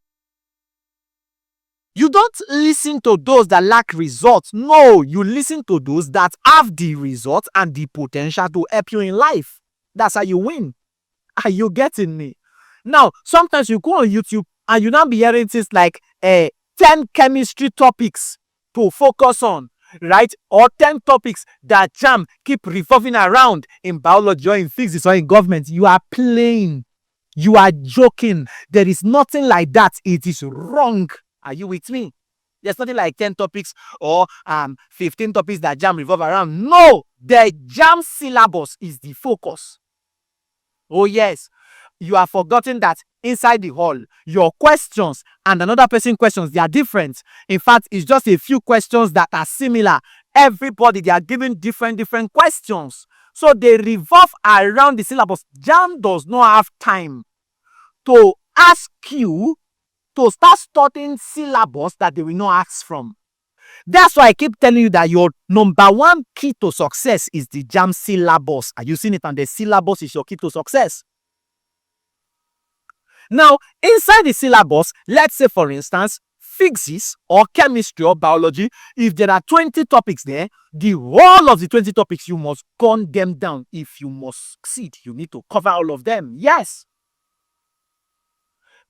You don't listen to those that lack results. No, you listen to those that have the results and the potential to help you in life. That's how you win. Are you getting me? Now, sometimes you go on YouTube and you now be hearing things like 10 chemistry topics to focus on, right? Or 10 topics that JAMB keep revolving around in biology or in physics or in government. You are playing. You are joking. There is nothing like that. It is wrong. Are you with me? There's nothing like 10 topics or 15 topics that JAMB revolve around. No, the JAMB syllabus is the focus. Oh yes, you have forgotten that inside the hall, your questions and another person's questions, they are different. In fact, it's just a few questions that are similar. Everybody, they are giving different questions. So they revolve around the syllabus. JAMB does not have time to ask you to start studying syllabus that they will not ask from. That's why I keep telling you that your number one key to success is the JAMB syllabus. Are you seeing it? And the syllabus is your key to success. Now, inside the syllabus, let's say for instance, physics or chemistry or biology, if there are 20 topics there, the whole of the 20 topics, you must gun them down. If you must succeed, you need to cover all of them. Yes.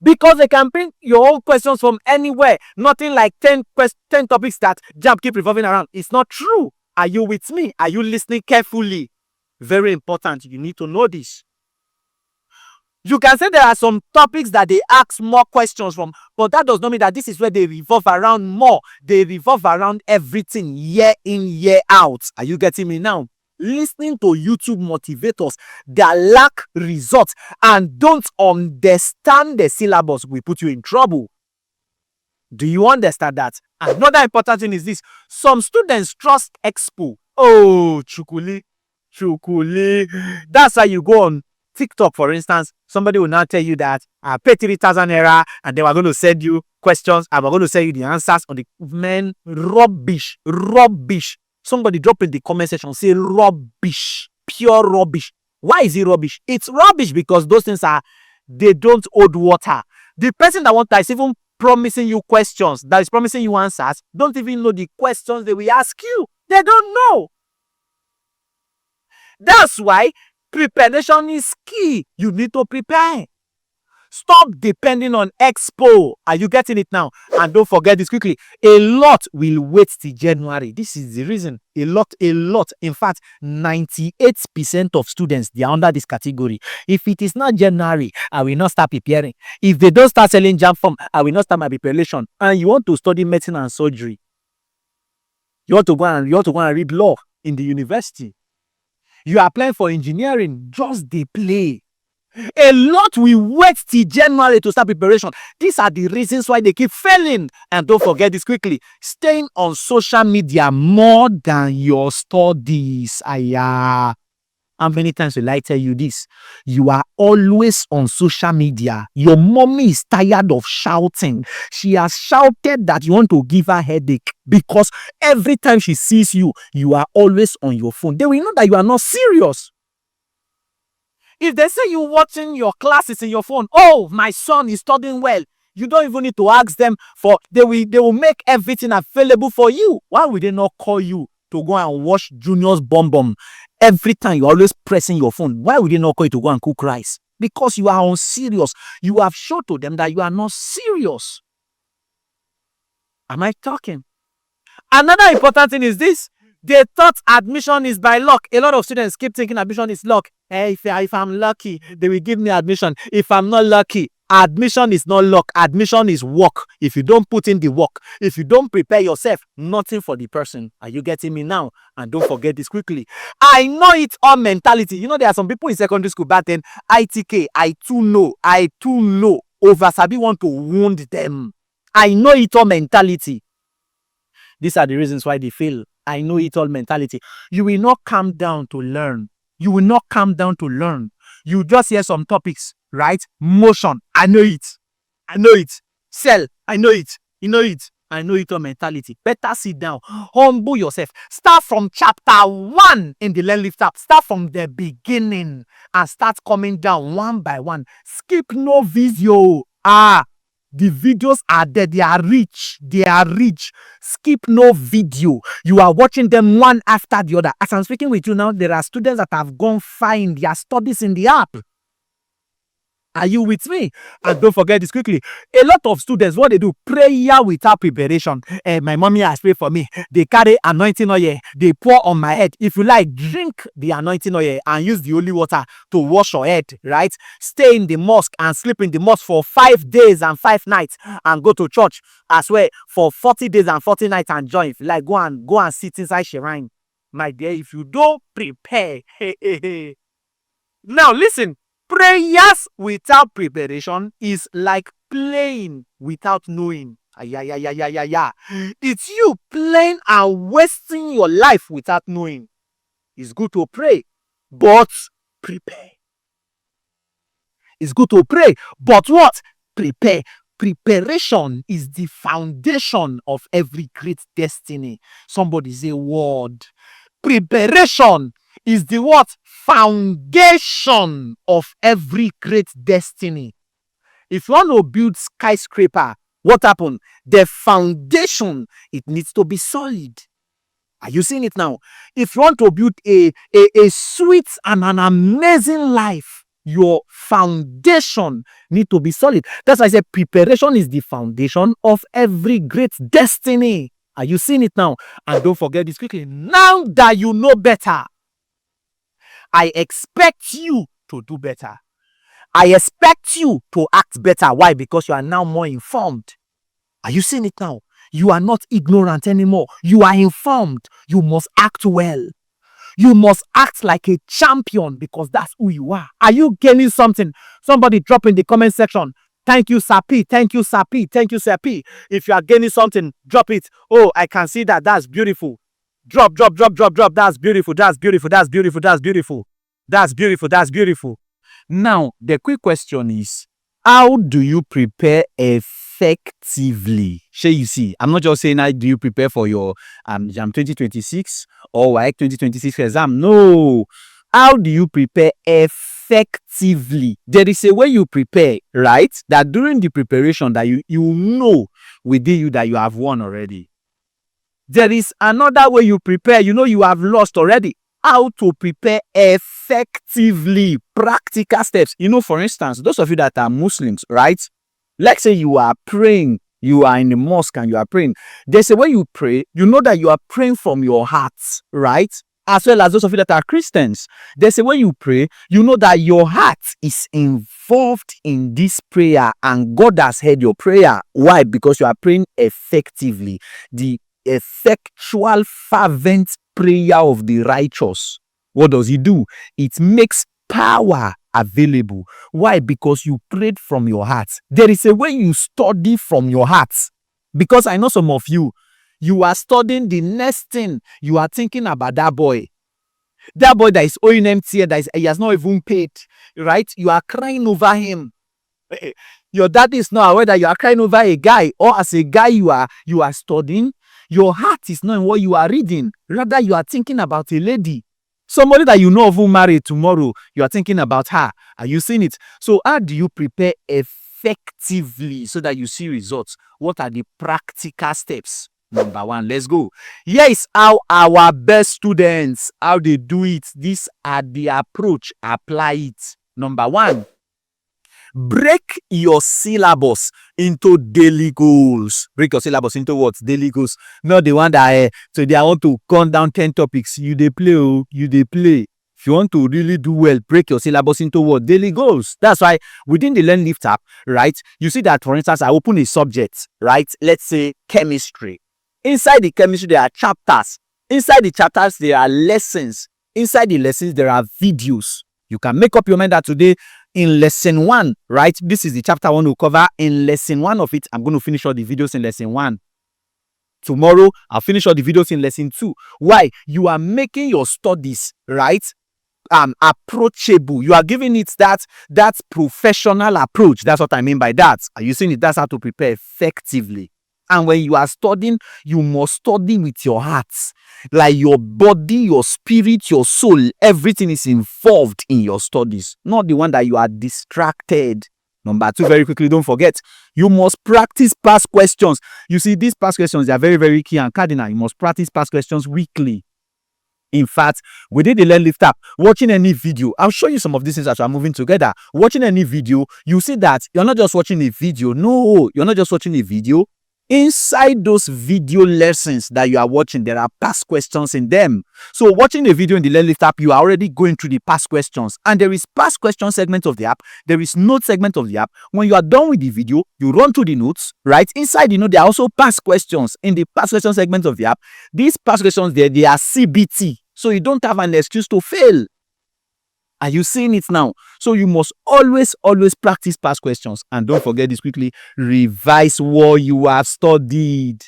Because they can bring your own questions from anywhere. Nothing like 10 topics that JAMB keep revolving around. It's not true. Are you with me? Are you listening carefully? Very important. You need to know this. You can say there are some topics that they ask more questions from, but that does not mean that this is where they revolve around more. They revolve around everything, year in, year out. Are you getting me now? Listening to YouTube motivators that lack results and don't understand the syllabus will put you in trouble. Do you understand that? Another important thing is this. Some students trust Expo. Oh, chukuli. That's how you go on TikTok, for instance. Somebody will now tell you that pay 3,000 naira and they were going to send you questions and we're going to send you the answers on the men. Rubbish. Somebody drop in the comment section, say rubbish, pure rubbish. Why is it rubbish? It's rubbish because those things they don't hold water. The person that is even promising you questions, that is promising you answers, don't even know the questions they will ask you. They don't know. That's why preparation is key. You need to prepare. Stop depending on Expo. Are you getting it now? And don't forget this quickly. A lot will wait till January. This is the reason. A lot. In fact, 98% of students, they are under this category. If it is not January, I will not start preparing. If they don't start selling JAMB form, I will not start my preparation. And you want to study medicine and surgery. You want to go and read law in the university. You are applying for engineering. Just they play. A lot will wait till January to start preparation. These are the reasons why they keep failing. And don't forget this quickly. Staying on social media more than your studies. How many times will I tell you this? You are always on social media. Your mommy is tired of shouting. She has shouted that you want to give her headache because every time she sees you, you are always on your phone. They will know that you are not serious. If they say you're watching your classes in your phone, oh, my son is studying well, you don't even need to ask them they will make everything available for you. Why would they not call you to go and watch Junior's Bum? Every time you're always pressing your phone. Why would they not call you to go and cook rice? Because you are unserious. You have shown to them that you are not serious. Am I talking? Another important thing is this. They thought admission is by luck. A lot of students keep thinking admission is luck. Hey, if I'm lucky, they will give me admission. If I'm not lucky, admission is not luck. Admission is work. If you don't put in the work, if you don't prepare yourself, nothing for the person. Are you getting me now? And don't forget this quickly. I know it all mentality. You know, there are some people in secondary school back then, ITK, I too know. Over Sabi want to wound them. I know it all mentality. These are the reasons why they fail. I know it all mentality. You will not calm down to learn. You will not calm down to learn. You just hear some topics, right? Motion, I know it. I know it. Cell, I know it. You know it. I know it. Your mentality. Better sit down. Humble yourself. Start from chapter 1 in the LearnLift app. Start from the beginning and start coming down one by one. Skip no video. The videos are there. They are rich. They are rich. Skip no video. You are watching them one after the other. As I'm speaking with you now, there are students that have gone far in their studies in the app. Are you with me? And don't forget this quickly. A lot of students, what they do, prayer without preparation. My mommy has prayed for me. They carry anointing oil. They pour on my head. If you like, drink the anointing oil and use the holy water to wash your head, right? Stay in the mosque and sleep in the mosque for 5 days and 5 nights and go to church as well for 40 days and 40 nights and join. If you like, go and sit inside shrine. My dear, if you don't prepare, Now listen. Prayers without preparation is like playing without knowing. It's you playing and wasting your life without knowing. It's good to pray, but prepare. It's good to pray, but what? Prepare. Preparation is the foundation of every great destiny. Somebody say word. Preparation is the what? Foundation of every great destiny. If you want to build skyscraper, what happened? The foundation, it needs to be solid. Are you seeing it now? If you want to build a sweet and an amazing life, your foundation need to be solid. That's why I said preparation is the foundation of every great destiny. Are you seeing it now? And don't forget this quickly. Now that you know better, I expect you to do better. I expect you to act better. Why? Because you are now more informed. Are you seeing it now? You are not ignorant anymore. You are informed. You must act well. You must act like a champion because that's who you are. Are you gaining something? Somebody drop in the comment section. Thank you, Sapi. Thank you, Sapi. Thank you, Sapi. If you are gaining something, drop it. Oh, I can see that. That's beautiful. Drop. That's beautiful. That's beautiful. That's beautiful. That's beautiful. That's beautiful. That's beautiful. Now, the quick question is, how do you prepare effectively? Shall you see? I'm not just saying how do you prepare for your Jamb 2026 or WAEC 2026 exam. No. How do you prepare effectively? There is a way you prepare, right? That during the preparation that you know within you that you have won already. There is another way you prepare. You know you have lost already. How to prepare effectively. Practical steps. You know, for instance, those of you that are Muslims, right? Let's say you are praying. You are in the mosque and you are praying. There's a way you pray. You know that you are praying from your heart, right? As well as those of you that are Christians. There's a way you pray. You know that your heart is involved in this prayer and God has heard your prayer. Why? Because you are praying effectively. The effectual, fervent prayer of the righteous. What does it do? It makes power available. Why? Because you prayed from your heart. There is a way you study from your heart. Because I know some of you are studying the next thing. You are thinking about that boy. That boy that is owing MTN, he has not even paid. Right? You are crying over him. Your dad is not aware that you are crying over a guy, or as a guy you are studying. Your heart is not in what you are reading. Rather, you are thinking about a lady. Somebody that you know who marry tomorrow, you are thinking about her. Are you seeing it? So how do you prepare effectively so that you see results? What are the practical steps? Number 1, let's go. Here is how our best students, how they do it. These are the approach. Apply it. Number 1. Break your syllabus into daily goals. Break your syllabus into what? Daily goals. Not the one that today I want to count down 10 topics. You they play, you they play. If you want to really do well, break your syllabus into what? Daily goals. That's why within the LearnLift app, right? You see that, for instance, I open a subject, right? Let's say chemistry. Inside the chemistry, there are chapters. Inside the chapters, there are lessons. Inside the lessons, there are videos. You can make up your mind that today, in lesson 1, right? This is the chapter I want to cover. In lesson 1 of it, I'm going to finish all the videos in lesson 1. Tomorrow, I'll finish all the videos in lesson 2. Why? You are making your studies, right? approachable. You are giving it that professional approach. That's what I mean by that. Are you seeing it? That's how to prepare effectively. And when you are studying, you must study with your heart. Like your body, your spirit, your soul, everything is involved in your studies. Not the one that you are distracted. Number 2, very quickly, don't forget, you must practice past questions. You see, these past questions, they are very, very key and cardinal. You must practice past questions weekly. In fact, within the LearnLift app, watching any video, I'll show you some of these things as we're moving together. Watching any video, you see that you're not just watching a video. No, you're not just watching a video. Inside those video lessons that you are watching, there are past questions in them. So watching a video in the LearnLift app, you are already going through the past questions. And there is past question segment of the app. There is note segment of the app. When you are done with the video, you run through the notes, right? Inside the note, there are also past questions in the past question segment of the app. These past questions, they are CBT. So you don't have an excuse to fail. Are you seeing it now? So you must always practice past questions. And don't forget this quickly, revise what you have studied.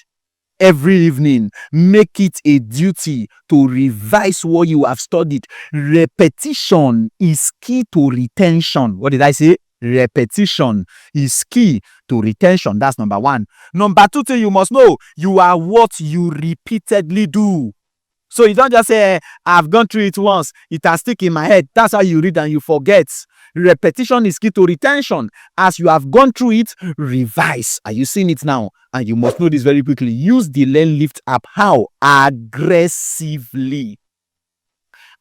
Every evening, make it a duty to revise what you have studied. Repetition is key to retention. What did I say? Repetition is key to retention. That's number 1. Number 2 thing you must know, you are what you repeatedly do. So you don't just say, I've gone through it once, it has stuck in my head. That's how you read and you forget. Repetition is key to retention. As you have gone through it, revise. Are you seeing it now? And you must know this very quickly. Use the LearnLift app. How? Aggressively.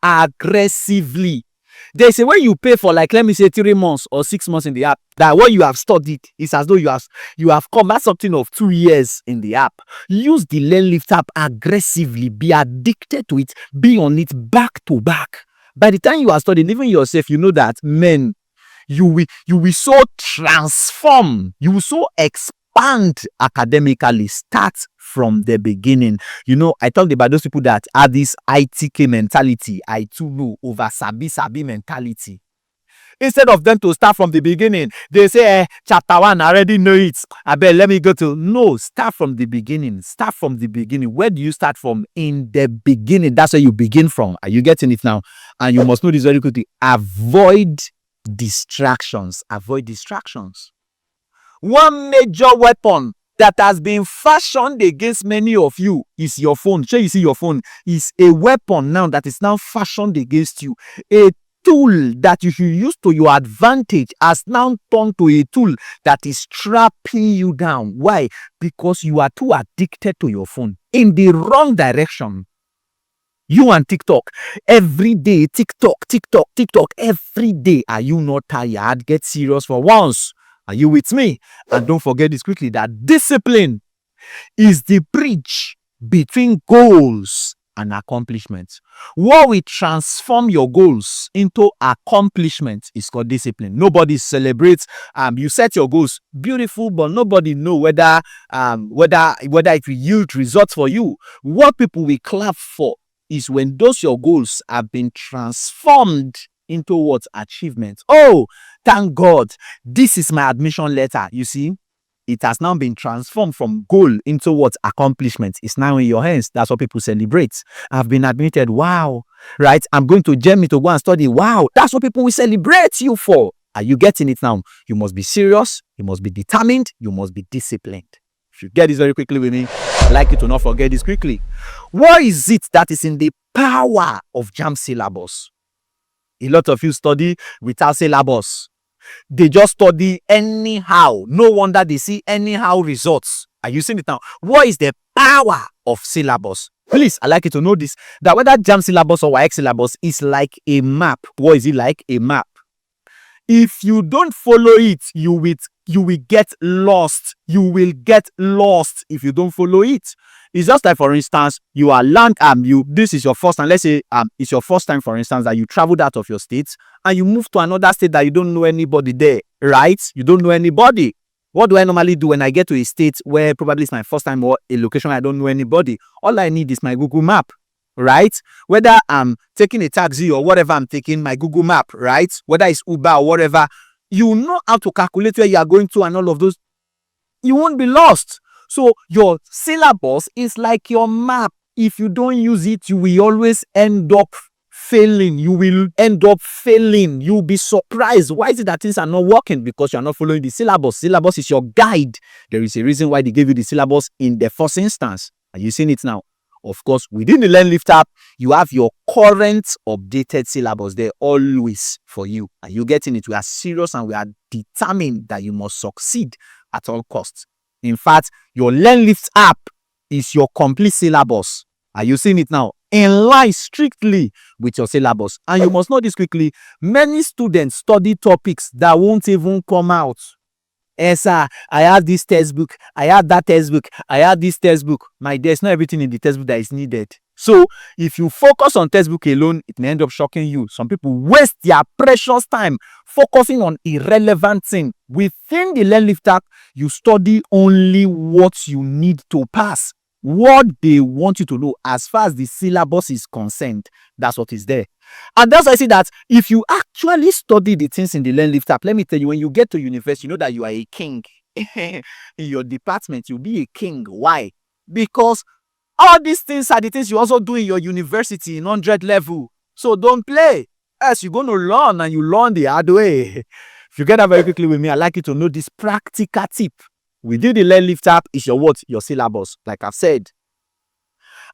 Aggressively. There's a way you pay for, like, let me say 3 months or 6 months in the app, that what you have studied is as though you have come at something of 2 years in the app. Use the LearnLift app aggressively. Be addicted to it. Be on it back to back. By the time you are studying, even yourself, you know that, man, you will so transform. You will so expand academically. Start from the beginning. You know, I talked about those people that have this ITK mentality. I too know, over sabi mentality. Instead of them to start from the beginning, they say, chapter 1, I already know it. I bet let me go to. No, start from the beginning. Start from the beginning. Where do you start from? In the beginning. That's where you begin from. Are you getting it now? And you must know this very quickly. Avoid distractions. Avoid distractions. One major weapon that has been fashioned against many of you is your phone. Sure, you see your phone is a weapon now that is now fashioned against you. A tool that you should use to your advantage has now turned to a tool that is trapping you down. Why? Because you are too addicted to your phone in the wrong direction. You and TikTok every day. TikTok every day. Are you not tired? Get serious for once. Are you with me? And don't forget this quickly, that discipline is the bridge between goals and accomplishments. What will transform your goals into accomplishments is called discipline. Nobody celebrates. You set your goals, beautiful, but nobody know whether it will yield results for you. What people will clap for is when those your goals have been transformed into what? Achievement. Oh, thank God, this is my admission letter. You see, it has now been transformed from goal into what? Accomplishment. It's now in your hands. That's what people celebrate. I've been admitted. Wow. Right? I'm going to Jamb to go and study. Wow. That's what people will celebrate you for. Are you getting it now? You must be serious. You must be determined. You must be disciplined. If you get this very quickly with me, I'd like you to not forget this quickly. What is it that is in the power of Jamb syllabus? A lot of you study without syllabus. They just study anyhow. No wonder they see anyhow results. Are you seeing it now? What is the power of syllabus? Please, I'd like you to know this, that whether Jamb syllabus or WAEC syllabus is like a map. What is it like? A map. If you don't follow it, you will get lost. You will get lost if you don't follow it. It's just like, for instance, you are this is your first time. Let's say it's your first time, for instance, that you traveled out of your state and you move to another state that you don't know anybody there, right? You don't know anybody. What do I normally do when I get to a state where probably it's my first time or a location where I don't know anybody? All I need is my Google map, right? Whether I'm taking a taxi or whatever I'm taking, my Google map, right? Whether it's Uber or whatever, you know how to calculate where you are going to and all of those. You won't be lost. So your syllabus is like your map. If you don't use it, you will always end up failing. You will end up failing. You'll be surprised. Why is it that things are not working? Because you are not following the syllabus. Syllabus is your guide. There is a reason why they gave you the syllabus in the first instance. Are you seeing it now? Of course, within the LearnLift app, you have your current updated syllabus there always for you. Are you getting it? We are serious and we are determined that you must succeed at all costs. In fact, your LearnLift app is your complete syllabus. Are you seeing it now? In line strictly with your syllabus. And you must know this quickly. Many students study topics that won't even come out. Sir, I have this textbook, I have that textbook, I have this textbook. My dear, it's not everything in the textbook that is needed. So, if you focus on textbook alone, it may end up shocking you. Some people waste their precious time focusing on irrelevant things. Within the LearnLift app, you study only what you need to pass. What they want you to know as far as the syllabus is concerned. That's what is there. And that's why I say that if you actually study the things in the LearnLift app, let me tell you, when you get to university, you know that you are a king. In your department, you'll be a king. Why? Because all these things are the things you also do in your university in 100 level. So don't play. Else you're going to learn and you learn the hard way. If you get that very quickly with me, I'd like you to know this practical tip. Within the LearnLift app is your what? Your syllabus, like I've said.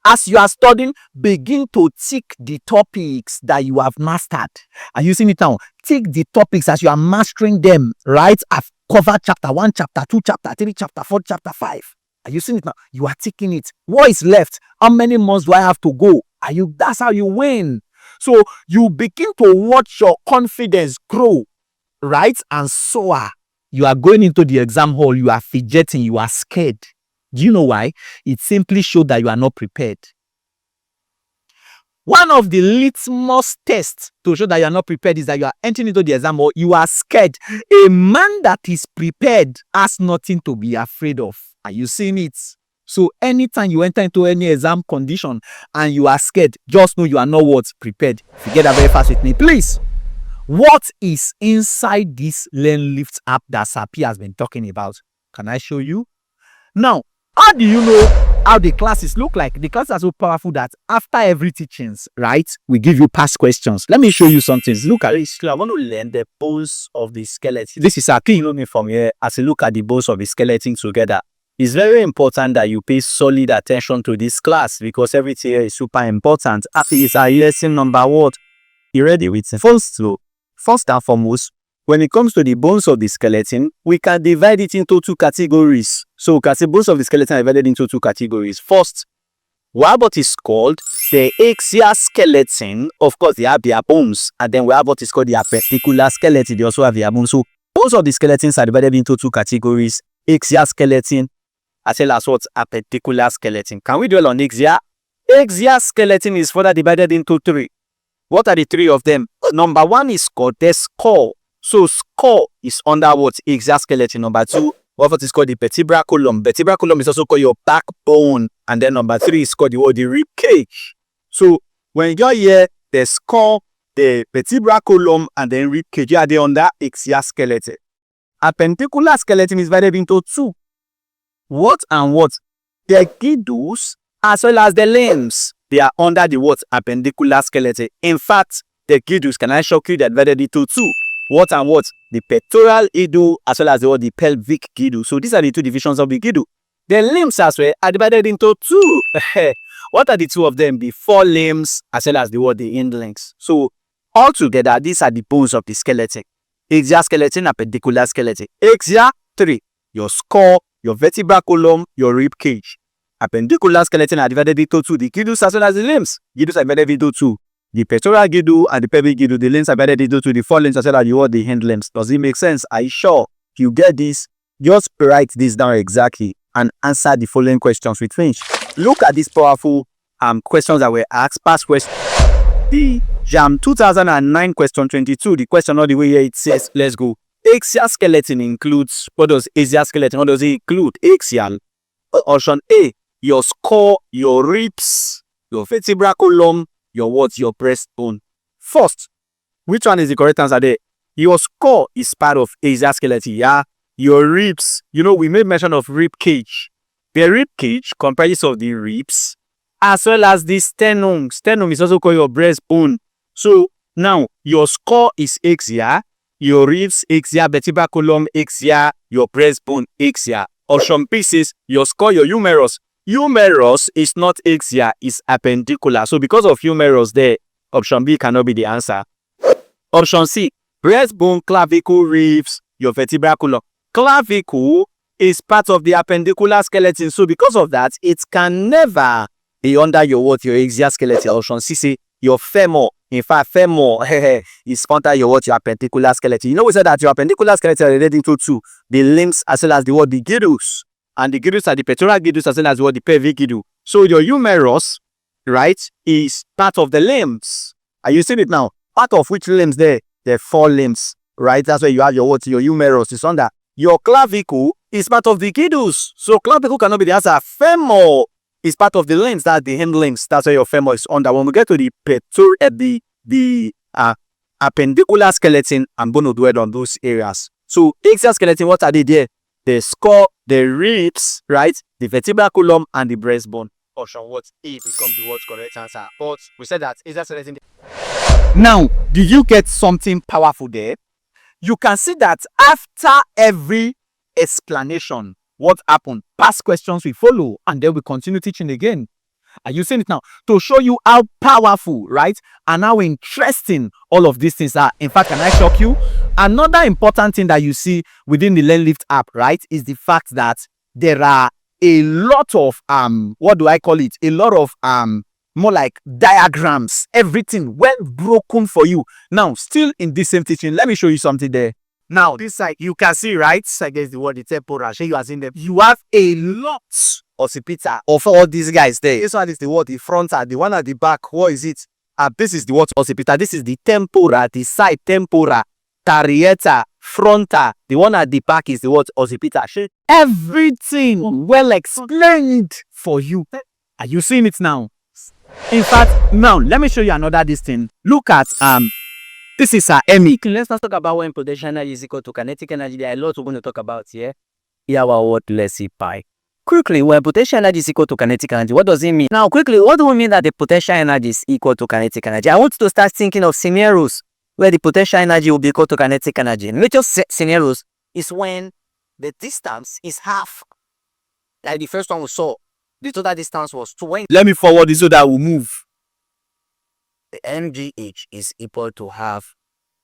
As you are studying, begin to tick the topics that you have mastered. Are you seeing it now? Tick the topics as you are mastering them, right? I've covered chapter 1, chapter 2, chapter 3, chapter 4, chapter 5. Are you seeing it now? You are ticking it. What is left? How many months do I have to go? That's how you win. So you begin to watch your confidence grow, right? And soar. You are going into the exam hall, you are fidgeting, you are scared. Do you know why? It simply shows that you are not prepared. One of the litmus tests to show that you are not prepared is that you are entering into the exam hall, you are scared. A man that is prepared has nothing to be afraid of. Are you seeing it? So anytime you enter into any exam condition and you are scared, just know you are not what? Prepared. If you get that very fast with me, please. What is inside this LearnLift app that Sapi has been talking about? Can I show you? Now, how do you know how the classes look like? The classes are so powerful that after every teachings, right, we give you past questions. Let me show you something. Look at this. I want to learn the bones of the skeleton. This is a key learning from here as you look at the bones of the skeleton together. It's very important that you pay solid attention to this class because everything here is super important. It's our lesson number what? You ready with it? First and foremost, when it comes to the bones of the skeleton, we can divide it into two categories. So we can say bones of the skeleton are divided into two categories. First, what is called the axial skeleton. Of course, they have their bones. And then we have what is called the appendicular skeleton. They also have their bones. So bones of the skeletons are divided into two categories. Axial skeleton as well as what? Appendicular skeleton. Can we dwell on axial? Axial skeleton is further divided into three. What are the three of them? Number one is called the skull. So skull is under what? Axial skeleton. Number two, what is called the vertebral column. Vertebral column is also called your backbone. And then number three is called the rib cage. So when you hear the skull, the vertebral column, and then rib cage, you are there under axial skeleton. Appendicular skeleton is divided into two. What and what? The girdles as well as the limbs. They are under the what? Appendicular skeleton. In fact, the girdles, can I shock you, they're divided into two. What and what? The pectoral girdle as well as the pelvic girdle. So these are the two divisions of the girdle. The limbs as well are divided into two. What are the two of them? The forelimbs as well as the hind legs. So altogether, these are the bones of the skeleton. Axial skeleton, appendicular skeleton. Axial, three. Your skull, your vertebral column, your rib cage. Appendicular skeleton are divided into two. The girdles as well as the limbs. Girdles are divided into two. The pectoral girdle and the pelvic girdle. The limbs are divided into two. The forelimbs as well as the hind limbs. Does it make sense? Are you sure? If you get this, just write this down exactly and answer the following questions with finish. Look at these powerful questions that were asked. Past question. The JAMB 2009 question 22. The question all the way here, it says, let's go. Axial skeleton includes, what does axial skeleton, what does it include? Axial. Option A, your skull, your ribs, your vertebral column, your what? Your breastbone. First, which one is the correct answer there? Your skull is part of axial skeleton, yeah? Your ribs, we made mention of rib cage. The rib cage comprises of the ribs as well as the sternum. Sternum is also called your breastbone. So now your score is X here, your ribs X here, vertebral column X here, your breastbone X here. Option B says your score, your humerus. Humerus is not X here, it's appendicular. So because of humerus there, option B cannot be the answer. Option C, breastbone, clavicle, ribs, your vertebral column. Clavicle is part of the appendicular skeleton. So because of that, it can never be under your axial skeleton. Option C say your femur. In fact, femur is under your appendicular skeleton. You know we said that your appendicular skeleton is related to two, the limbs as well as the gyrus. And the gyrus are the pectoral gyrus as well as the pelvic gyrus. So your humerus, right, is part of the limbs. Are you seeing it now? Part of which limbs there? There are 4 limbs, right? That's where you have your humerus is under. Your clavicle is part of the gyrus. So clavicle cannot be the answer. Femur is part of the limbs, that's the hind limbs. That's where your femur is under. When we get to the appendicular skeleton, I'm going to dwell on those areas. So axial skeleton, what are they there? The skull, the ribs, right? The vertebral column and the breastbone. Option what A becomes the what's correct answer. But we said that axial skeleton. Now, did you get something powerful there? You can see that after every explanation, what happened? Past questions will follow, and then we continue teaching again. Are you seeing it now? To show you how powerful, right? And how interesting all of these things are. In fact, can I shock you? Another important thing that you see within the LearnLift app, right, is the fact that there are a lot of what do I call it? A lot of more like diagrams, everything well broken for you. Now, still in this same teaching, let me show you something there. Now, this side, you can see, right? I guess the word, the temporal. You are seeing them. You have a lot occipita of all these guys there. This one is the word, the frontal. The one at the back, what is it? This is the word occipita. This is the tempora, the side tempora, tarieta, frontal. The one at the back is the word occipita. Everything well explained for you. Are you seeing it now? In fact, now let me show you another this thing. Look at this is our ME. Let's not talk about when potential energy is equal to kinetic energy. There are a lot we're going to talk about here. Here our word, let's see pi. Quickly, when potential energy is equal to kinetic energy, what does it mean? Now, quickly, what do we mean that the potential energy is equal to kinetic energy? I want you to start thinking of scenarios where the potential energy will be equal to kinetic energy. Major scenarios is when the distance is half. Like the first one we saw, the total distance was 20. Let me forward this so that we'll move. The mgh is equal to half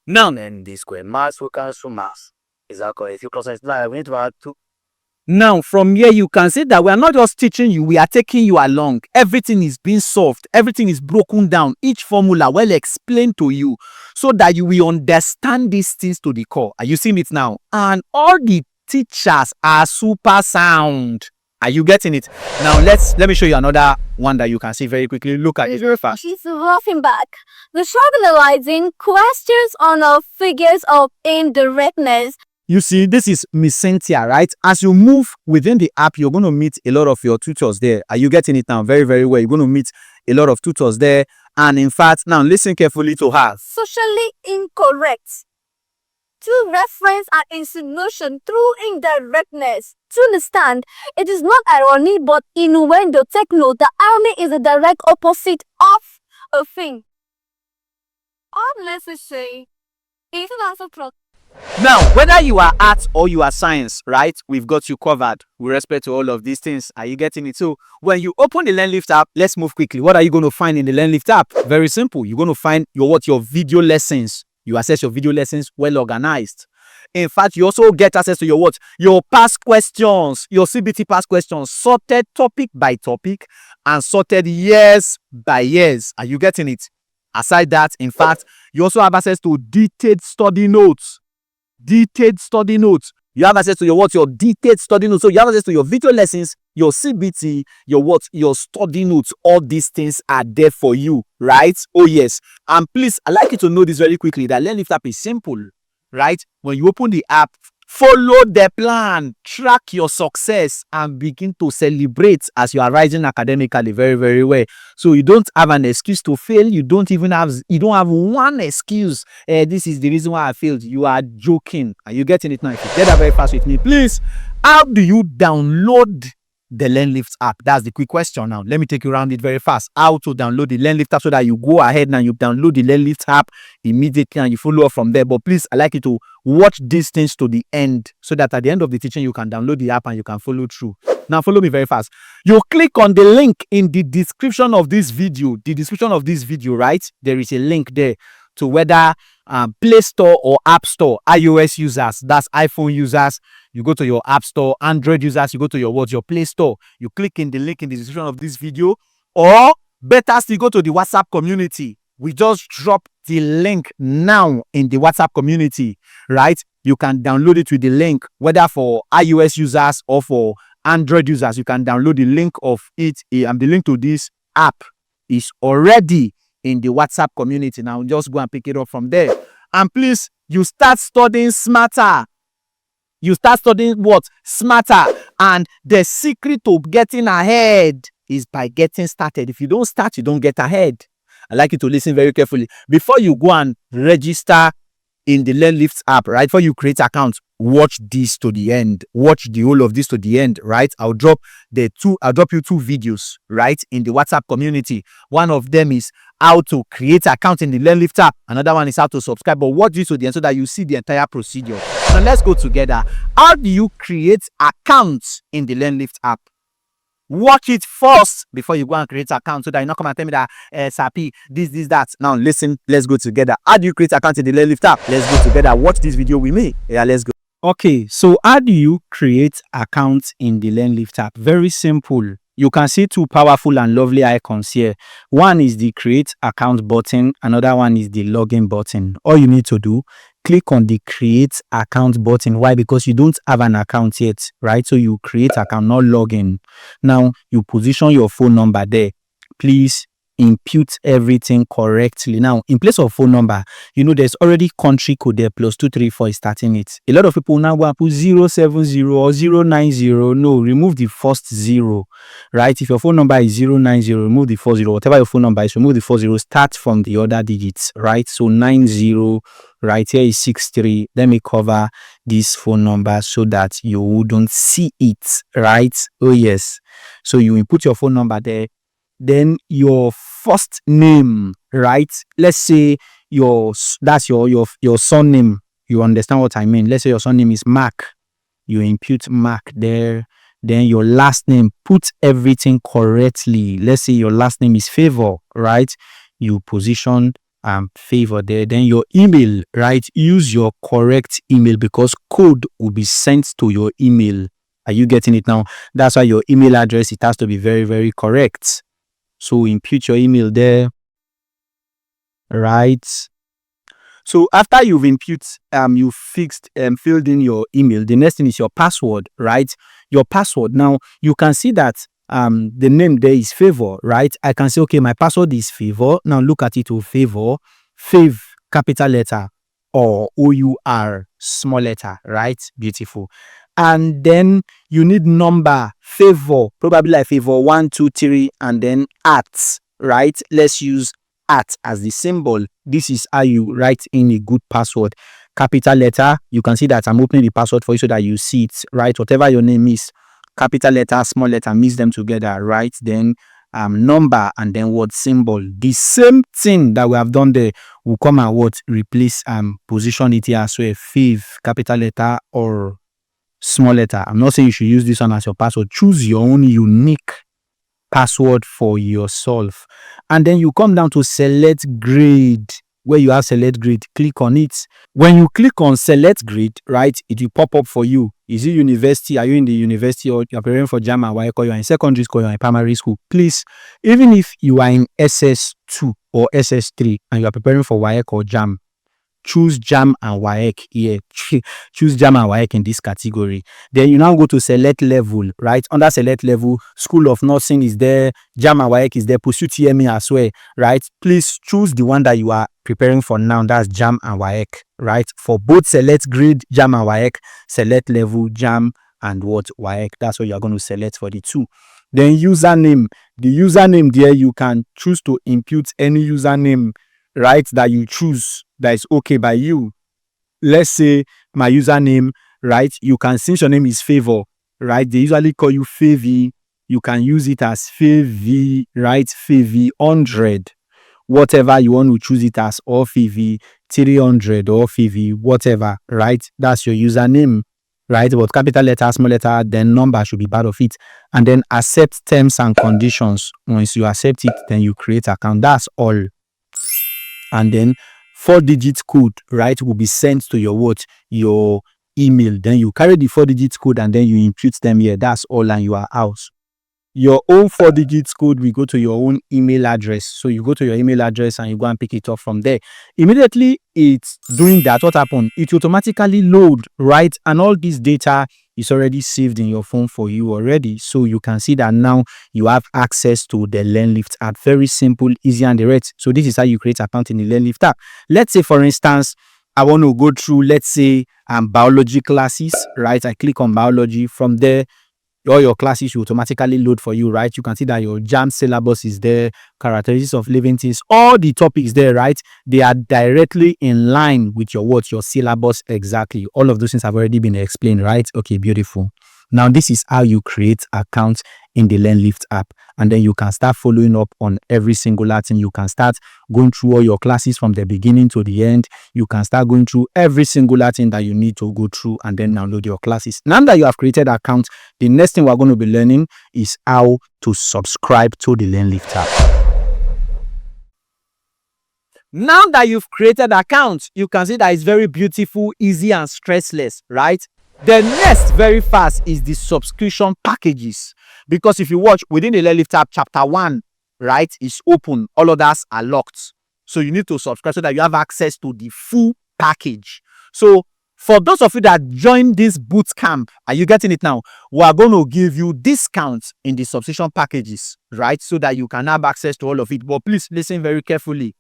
now md square. Mass will cancel mass. Is that correct? If you cross it, we need to add 2. Now, from here, you can see that we are not just teaching you, we are taking you along. Everything is being solved. Everything is broken down. Each formula well explained to you so that you will understand these things to the core. Are you seeing it now? And all the teachers are super sound. Are you getting it? Now, let me show you another one that you can see very quickly. Look at it very fast. She's laughing back. The struggling questions on the figures of indirectness. You see, this is Miss Cynthia, right? As you move within the app, you're going to meet a lot of your tutors there. Are you getting it now? Very, very well. You're going to meet a lot of tutors there. And in fact, now listen carefully to her. Socially incorrect. To reference and insinuation through indirectness. To understand, it is not irony, but innuendo. Take note, the irony is the direct opposite of a thing. Or let's say, it's an answer. Now, whether you are art or you are science, right? We've got you covered with respect to all of these things. Are you getting it? So, when you open the LearnLift app, let's move quickly. What are you going to find in the LearnLift app? Very simple. You're going to find your video lessons. You access your video lessons well organized. In fact, you also get access to your past questions, your CBT past questions, sorted topic by topic and sorted years by years. Are you getting it? Aside that, in fact, you also have access to detailed study notes. Detailed study notes. You have access to your detailed study notes. So you have access to your video lessons, your CBT, your study notes. All these things are there for you, right? Oh yes. And please, I'd like you to know this very quickly that LearnLift app is simple, right? When you open the app, follow the plan, track your success, and begin to celebrate as you are rising academically very, very well. So you don't have an excuse to fail. You don't have one excuse. This is the reason why I failed. You are joking. Are you getting it now? If you get that very fast with me, please. How do you download the LearnLift app? That's the quick question now. Let me take you around it very fast. How to download the LearnLift app, so that you go ahead and you download the LearnLift app immediately and you follow up from there. But please, I like you to watch these things to the end, so that at the end of the teaching, you can download the app and you can follow through. Now, follow me very fast. You click on the link in the description of this video. The description of this video, right? There is a link there to whether Play Store or App Store. iOS users, that's iPhone users, you go to your App Store. Android users, you go to your Play Store. You click in the link in the description of this video, or better still, go to the WhatsApp community. We just drop the link now in the WhatsApp community, right? You can download it with the link, whether for iOS users or for Android users. You can download the link of it, and the link to this app is already in the WhatsApp community. Now just go and pick it up from there. And please, you start studying smarter. You start studying what? Smarter. And the secret to getting ahead is by getting started. If you don't start, you don't get ahead. I'd like you to listen very carefully. Before you go and register in the LearnLift app, right? Before you create accounts, watch this to the end. Watch the whole of this to the end, right? I'll drop you two videos, right, in the WhatsApp community. One of them is how to create account in the LearnLift app. Another one is how to subscribe. But watch this to the end so that you see the entire procedure. Now let's go together. How do you create accounts in the LearnLift app? Watch it first before you go and create account, so that you're not come and tell me that Sapi, this, that. Now listen, let's go together. How do you create account in the LearnLift app? Let's go together. Watch this video with me. Yeah, let's go. Okay, so how do you create accounts in the LearnLift app? Very simple. You can see two powerful and lovely icons here. One is the create account button. Another one is the login button. All you need to do, click on the create account button. Why? Because you don't have an account yet, right? So you create account, not login. Now you position your phone number there. Please impute everything correctly. Now, in place of phone number, you know there's already country code there, +234 is starting it. A lot of people now go and put 070 or 090. No, remove the first 0, right? If your phone number is 090, remove the first 0. Whatever your phone number is, remove the first 0. Start from the other digits, right? So 90, right here is 63. Let me cover this phone number so that you wouldn't see it, right? Oh yes. So you input your phone number there. Then your first name, right? Let's say that's your surname. You understand what I mean? Let's say your surname is Mark. You impute Mark there. Then your last name, put everything correctly. Let's say your last name is Favor, right? You position Favor there. Then your email, right? Use your correct email, because code will be sent to your email. Are you getting it now? That's why your email address, it has to be very, very correct. So impute your email there, right? So after you've you filled in your email, the next thing is your password, right? Your password. Now you can see that the name there is Favor, right? I can say, okay, my password is Favor. Now look at it, Favor, Fav, capital letter, or OUR, small letter, right? Beautiful. And then you need number, Favor, probably like Favor 1, 2, 3, and then at, right? Let's use at as the symbol. This is how you write in a good password. Capital letter, you can see that I'm opening the password for you so that you see it, right? Whatever your name is, capital letter, small letter, mix them together, right? Then number, and then word symbol. The same thing that we have done there will come and what replace position it here as well. Fav, capital letter or small letter. I'm not saying you should use this one as your password. Choose your own unique password for yourself. And then you come down to select grade. Where you have select grade, click on it. When you click on select grade, right, it will pop up for you. Is it university? Are you in the university, or you're preparing for JAMB and WAEC, or you're in secondary school, or you're in primary school? Please, even if you are in SS2 or SS3 and you are preparing for WAEC or JAMB, choose JAMB and WAEC here. Choose JAMB and WAEC in this category. Then you now go to select level, right? Under select level, School of Nursing is there, JAMB and WAEC is there, Pursue TME as well, right? Please choose the one that you are preparing for now. That's JAMB and WAEC, right? For both select grade, JAMB and WAEC, select level, JAMB and what? WAEC. That's what you're going to select for the two. Then username. The username there, you can choose to impute any username, right, that you choose that is okay by you. Let's say my username, right, you can, since your name is Favor, right, they usually call you Favy, You can use it as favy, right? Favy 100, whatever you want to choose it as, or favy 300 or favy whatever, right? That's your username, right? But capital letter, small letter, then number should be part of it. And then accept terms and conditions. Once you accept it, then you create account. That's all. And then 4-digit code, right, will be sent to your what? Your email. Then you carry the 4-digit code and then you input them here. That's all, and you are out. Your own 4-digit code will go to your own email address. So you go to your email address and you go and pick it up from there. Immediately it's doing that, what happened? It automatically load, right? And all this data is already saved in your phone for you already. So you can see that now you have access to the LearnLift app. Very simple, easy, and direct. So this is how you create an account in the LearnLift app. Let's say, for instance, I want to go through, let's say, biology classes, right? I click on biology. From there, all your classes will automatically load for you, right? You can see that your JAMB syllabus is there, characteristics of living things, all the topics there, right? They are directly in line with your what? Your syllabus exactly. All of those things have already been explained, right? Okay, beautiful. Now, this is how you create accounts in the LearnLift app. And then you can start following up on every single thing. You can start going through all your classes from the beginning to the end. You can start going through every single thing that you need to go through and then download your classes. Now that you have created an account, the next thing we're going to be learning is how to subscribe to the LearnLift app. Now that you've created an account, you can see that it's very beautiful, easy, and stressless, right? The next very fast is the subscription packages. Because if you watch within the LearnLift app, chapter 1, right, is open. All others are locked. So you need to subscribe so that you have access to the full package. So for those of you that join this boot camp, are you getting it now? We are going to give you discounts in the subscription packages, right? So that you can have access to all of it. But please listen very carefully.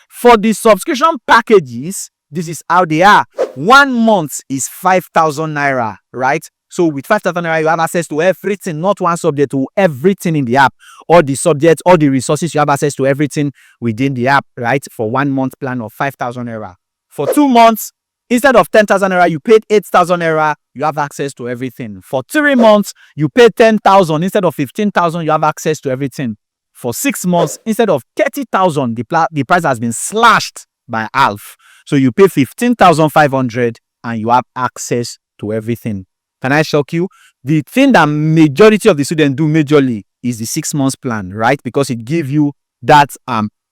For the subscription packages, this is how they are. 1 month is 5,000 naira, right? So with 5,000 naira, you have access to everything, not one subject, to everything in the app. All the subjects, all the resources, you have access to everything within the app, right? For 1 month plan of 5,000 naira. For 2 months, instead of 10,000 naira, you paid 8,000 naira, you have access to everything. For 3 months, you paid 10,000. Instead of 15,000, you have access to everything. For 6 months, instead of 30,000, the price has been slashed by half. So you pay 15,500 and you have access to everything. Can I shock you? The thing that majority of the students do majorly is the 6 months plan, right? Because it gives you that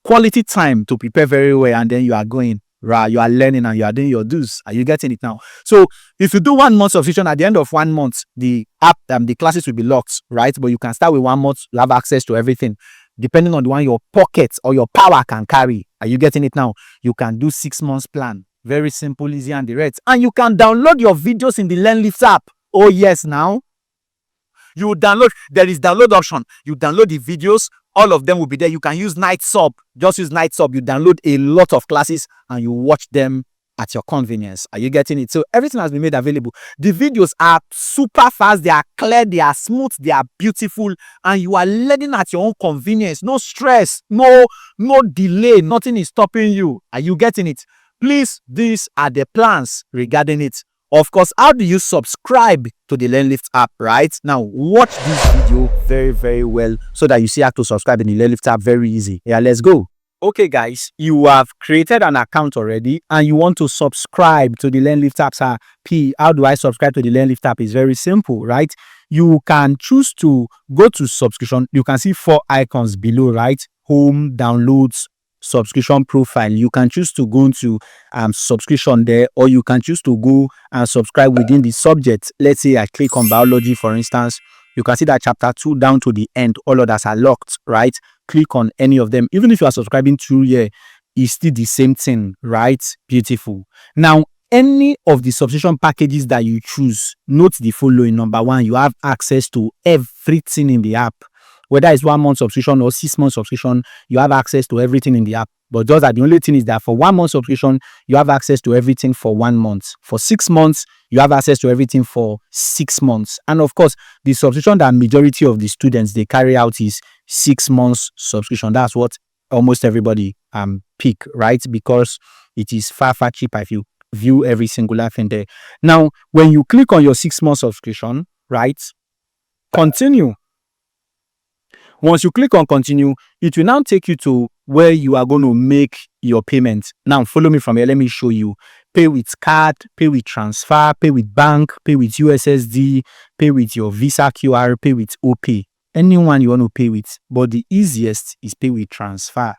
quality time to prepare very well, and then you are going, right? You are learning and you are doing your dues. Are you getting it now? So if you do 1 month subscription, at the end of 1 month, the app, the classes will be locked, right? But you can start with 1 month, you have access to everything. Depending on the one your pockets or your power can carry. Are you getting it now? You can do 6 months plan. Very simple, easy, and direct. And you can download your videos in the LearnLift app. Oh yes, now. You download, there is download option. You download the videos, all of them will be there. You can use night sub. Just use night sub. You download a lot of classes and you watch them at your convenience. Are you getting it? So everything has been made available. The videos are super fast, they are clear, they are smooth, they are beautiful, and you are learning at your own convenience. No stress, no delay, nothing is stopping you. Are you getting it? Please, these are the plans regarding it. Of course, how do you subscribe to the LearnLift app, right? Now, watch this video very, very well so that you see how to subscribe in the LearnLift app. Very easy. Yeah, let's go. Okay, guys, you have created an account already and you want to subscribe to the LearnLift app. How do I subscribe to the LearnLift app? It's very simple, right? You can choose to go to subscription. You can see 4 icons below, right? Home, downloads, subscription profile. You can choose to go into subscription there, or you can choose to go and subscribe within the subject. Let's say I click on biology, for instance. You can see that chapter 2 down to the end, all others are locked, right? Click on any of them. Even if you are subscribing through here, it's still the same thing, right? Beautiful. Now, any of the subscription packages that you choose, note the following. Number 1, you have access to everything in the app. Whether it's 1 month subscription or 6 month subscription, you have access to everything in the app. But those are the only thing is that for 1 month subscription, you have access to everything for 1 month. For 6 months, you have access to everything for 6 months. And of course, the subscription that majority of the students they carry out is 6 months subscription. That's what almost everybody pick, right? Because it is far cheaper if you view every single thing there. Now, when you click on your 6 month subscription, right? Continue. Once you click on continue, it will now take you to where you are going to make your payment. Now follow me from here. Let me show you. Pay with card, pay with transfer, pay with bank, pay with USSD, pay with your Visa QR, pay with OPay. Anyone you want to pay with, but the easiest is pay with transfer.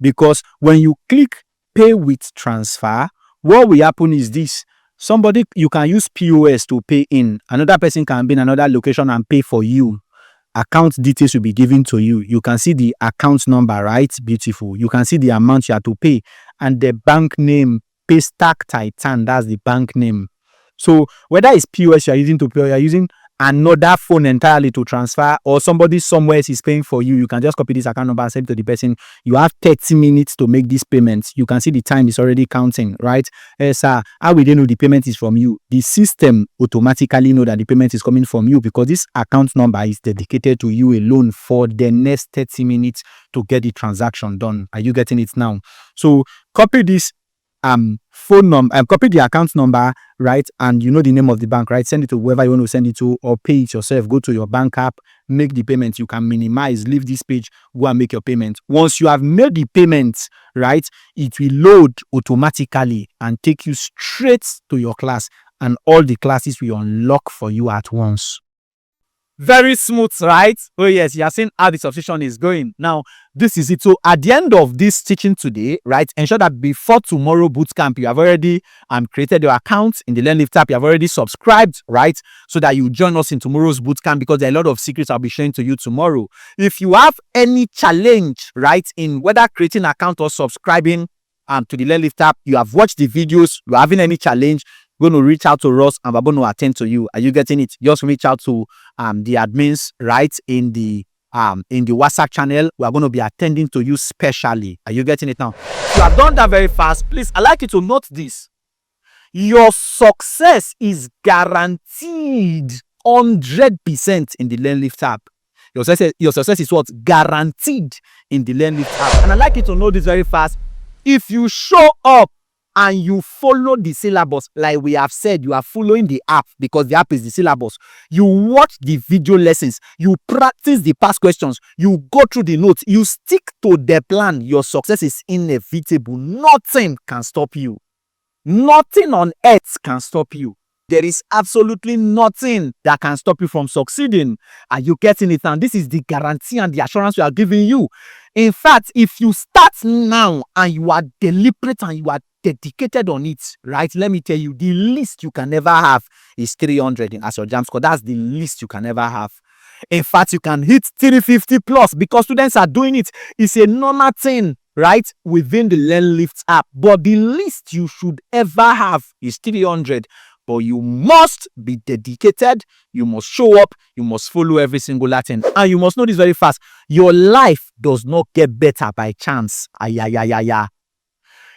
Because when you click pay with transfer, what will happen is this. Somebody, you can use POS to pay in. Another person can be in another location and pay for you. Account details will be given to you. You can see the account number, right? Beautiful. You can see the amount you have to pay. And the bank name, Paystack Titan, that's the bank name. So whether it's POS you are using to pay, or you are using another phone entirely to transfer, or somebody somewhere else is paying for you, you can just copy this account number and send it to the person. You have 30 minutes to make this payment. You can see the time is already counting, right? Sir, how will they know the payment is from you? The system automatically know that the payment is coming from you, because this account number is dedicated to you alone for the next 30 minutes to get the transaction done. Are you getting it now? So copy this phone number, copy the account number, right? And you know the name of the bank, right? Send it to whoever you want to send it to, or pay it yourself. Go to your bank app, make the payment. You can minimize, leave this page, go and make your payment. Once you have made the payment, right, it will load automatically and take you straight to your class, and all the classes will unlock for you at once. Very smooth, right? Oh yes, you are seeing how the subscription is going. Now, this is it. So at the end of this teaching today, right, ensure that before tomorrow bootcamp, you have already created your account in the LearnLift app. You have already subscribed, right, so that you join us in tomorrow's bootcamp, because there are a lot of secrets I'll be sharing to you tomorrow. If you have any challenge, right, in whether creating an account or subscribing to the LearnLift app, you have watched the videos, you're having any challenge, going to reach out to us and we're going to attend to you. Are you getting it? Just reach out to the admins, right, in the WhatsApp channel. We are going to be attending to you specially. Are you getting it now? If you have done that very fast, please, I'd like you to note this. Your success is guaranteed 100% in the LearnLift app. Your success is what? Guaranteed in the LearnLift app. And I'd like you to know this very fast. If you show up and you follow the syllabus, like we have said, you are following the app, because the app is the syllabus. You watch the video lessons, you practice the past questions, you go through the notes, you stick to the plan, your success is inevitable. Nothing can stop you. Nothing on earth can stop you. There is absolutely nothing that can stop you from succeeding. Are you getting it? And this is the guarantee and the assurance we are giving you. In fact, if you start now and you are deliberate and you are dedicated on it, right, let me tell you, the least you can ever have is 300 as your JAMB score. That's the least you can ever have. In fact, you can hit 350 plus, because students are doing it. It's a normal thing, right, within the LearnLift app. But the least you should ever have is 300. But you must be dedicated, you must show up, you must follow every single Latin. And you must know this very fast. Your life does not get better by chance.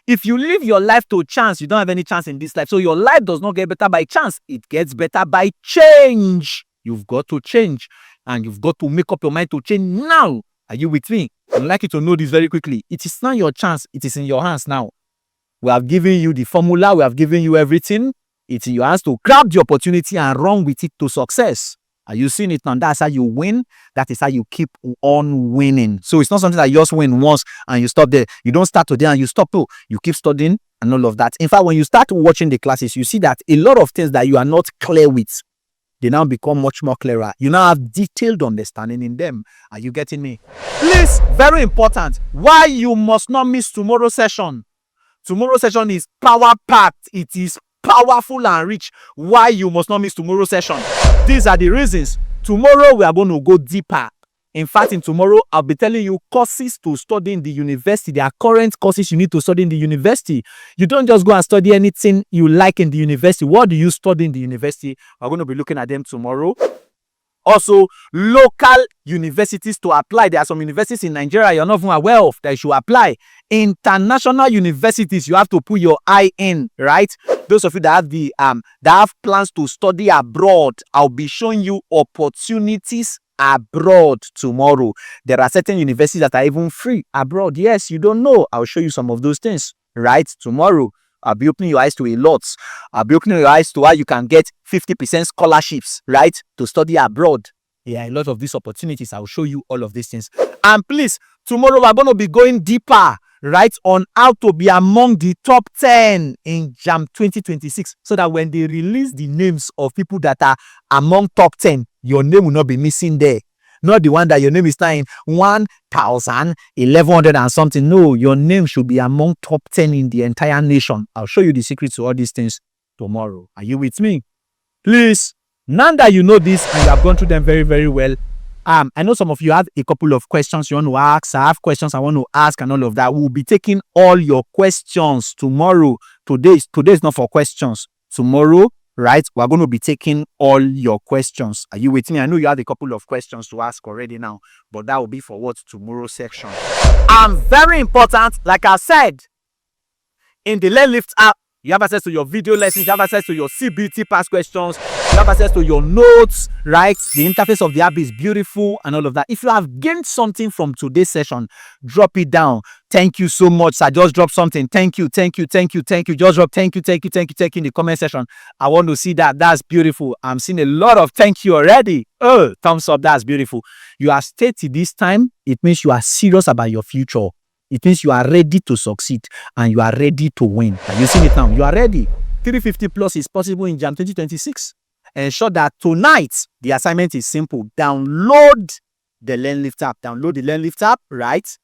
If you live your life to chance, you don't have any chance in this life. So your life does not get better by chance. It gets better by change. You've got to change. And you've got to make up your mind to change now. Are you with me? I'd like you to know this very quickly. It is not your chance. It is in your hands now. We have given you the formula. We have given you everything. It's in your hands to grab the opportunity and run with it to success. Are you seeing it now? That's how you win. That is how you keep on winning. So it's not something that you just win once and you stop there. You don't start today and you stop. Oh, you keep studying and all of that. In fact, when you start watching the classes, you see that a lot of things that you are not clear with, they now become much more clearer. You now have detailed understanding in them. Are you getting me? Please, very important, why you must not miss tomorrow's session. Tomorrow's session is power-packed. It is powerful and rich. Why you must not miss tomorrow's session. These are the reasons. Tomorrow we are going to go deeper. In fact, in tomorrow I'll be telling you courses to study in the university. There are current courses you need to study in the university. You don't just go and study anything you like in the university. What do you study in the university? We're going to be looking at them tomorrow. Also, local universities to apply. There are some universities in Nigeria you're not even aware of that you should apply. International universities, you have to put your eye in, right? Those of you that have that have plans to study abroad, I'll be showing you opportunities abroad tomorrow. There are certain universities that are even free abroad. Yes, you don't know. I'll show you some of those things, right? Tomorrow. I'll be opening your eyes to a lot. I'll be opening your eyes to how you can get 50% scholarships, right, to study abroad. Yeah, a lot of these opportunities. I'll show you all of these things. And please, tomorrow we're going to be going deeper, right, on how to be among the top 10 in Jamb 2026, so that when they release the names of people that are among top 10, your name will not be missing there. Not the one that your name is now in 1,000, 1,100 and something. No, your name should be among top 10 in the entire nation. I'll show you the secrets to all these things tomorrow. Are you with me? Please, now that you know this and you have gone through them very, very well, I know some of you have a couple of questions you want to ask. I have questions I want to ask and all of that. We'll be taking all your questions tomorrow. Today is not for questions. Tomorrow, right, we're going to be taking all your questions. Are you with me? I know you have a couple of questions to ask already now, but that will be for what? Tomorrow section. And very important, like I said, in the LearnLift app, you have access to your video lessons, you have access to your CBT past questions, you have access to your notes, right? The interface of the app is beautiful and all of that. If you have gained something from today's session, drop it down. Thank you so much. I just dropped something. Thank you, thank you, thank you, thank you. Just drop thank you, thank you, thank you, thank you in the comment section. I want to see that. That's beautiful. I'm seeing a lot of thank you already. Oh, thumbs up. That's beautiful. You are stayed till this time. It means you are serious about your future. It means you are ready to succeed and you are ready to win. Are you seeing it now? You are ready. 350 plus is possible in Jamb 2026. Ensure that tonight the assignment is simple. Download the LearnLift app. Download the LearnLift app, right?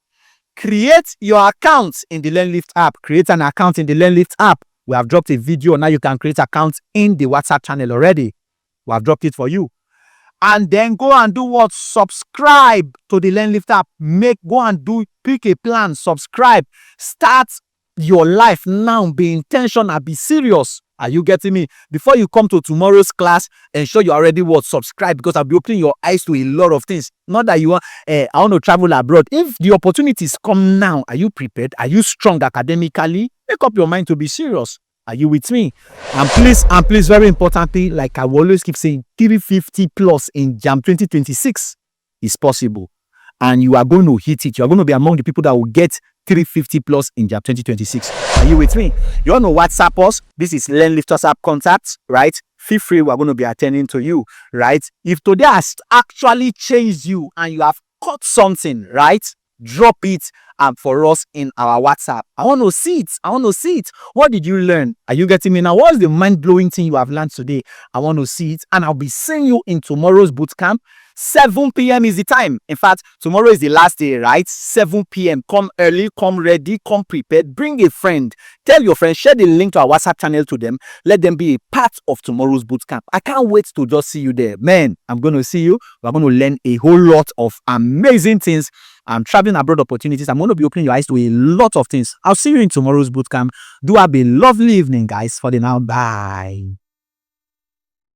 Create your account in the LearnLift app. Create an account in the LearnLift app. We have dropped a video. Now you can create accounts in the WhatsApp channel already. We have dropped it for you. And then go and do what? Subscribe to the LearnLift app. Pick a plan, subscribe. Start your life now. Be intentional, be serious. Are you getting me? Before you come to tomorrow's class, ensure you already subscribe, because I'll be opening your eyes to a lot of things. Not that you want, I want to travel abroad. If the opportunities come now, are you prepared? Are you strong academically? Make up your mind to be serious. Are you with me? And please, very importantly, like I will always keep saying, 350 plus in Jamb 2026 is possible. And you are going to hit it. You are going to be among the people that will get 350 plus in Jamb 2026. Are you with me? You want to WhatsApp us? This is LearnLifters app contacts, right? Feel free. We're going to be attending to you, right? If today has actually changed you and you have caught something, right? Drop it for us in our WhatsApp. I want to see it. What did you learn? Are you getting me now? What's the mind-blowing thing you have learned today? I want to see it. And I'll be seeing you in tomorrow's bootcamp. 7 p.m. is the time. In fact, tomorrow is the last day, right? 7 p.m. Come early, come ready, come prepared. Bring a friend. Tell your friend, share the link to our WhatsApp channel to them. Let them be a part of tomorrow's bootcamp. I can't wait to just see you there. Man, I'm going to see you. We're going to learn a whole lot of amazing things. I'm traveling abroad opportunities. I'm going to be opening your eyes to a lot of things. I'll see you in tomorrow's bootcamp. Do have a lovely evening, guys. For the now, bye.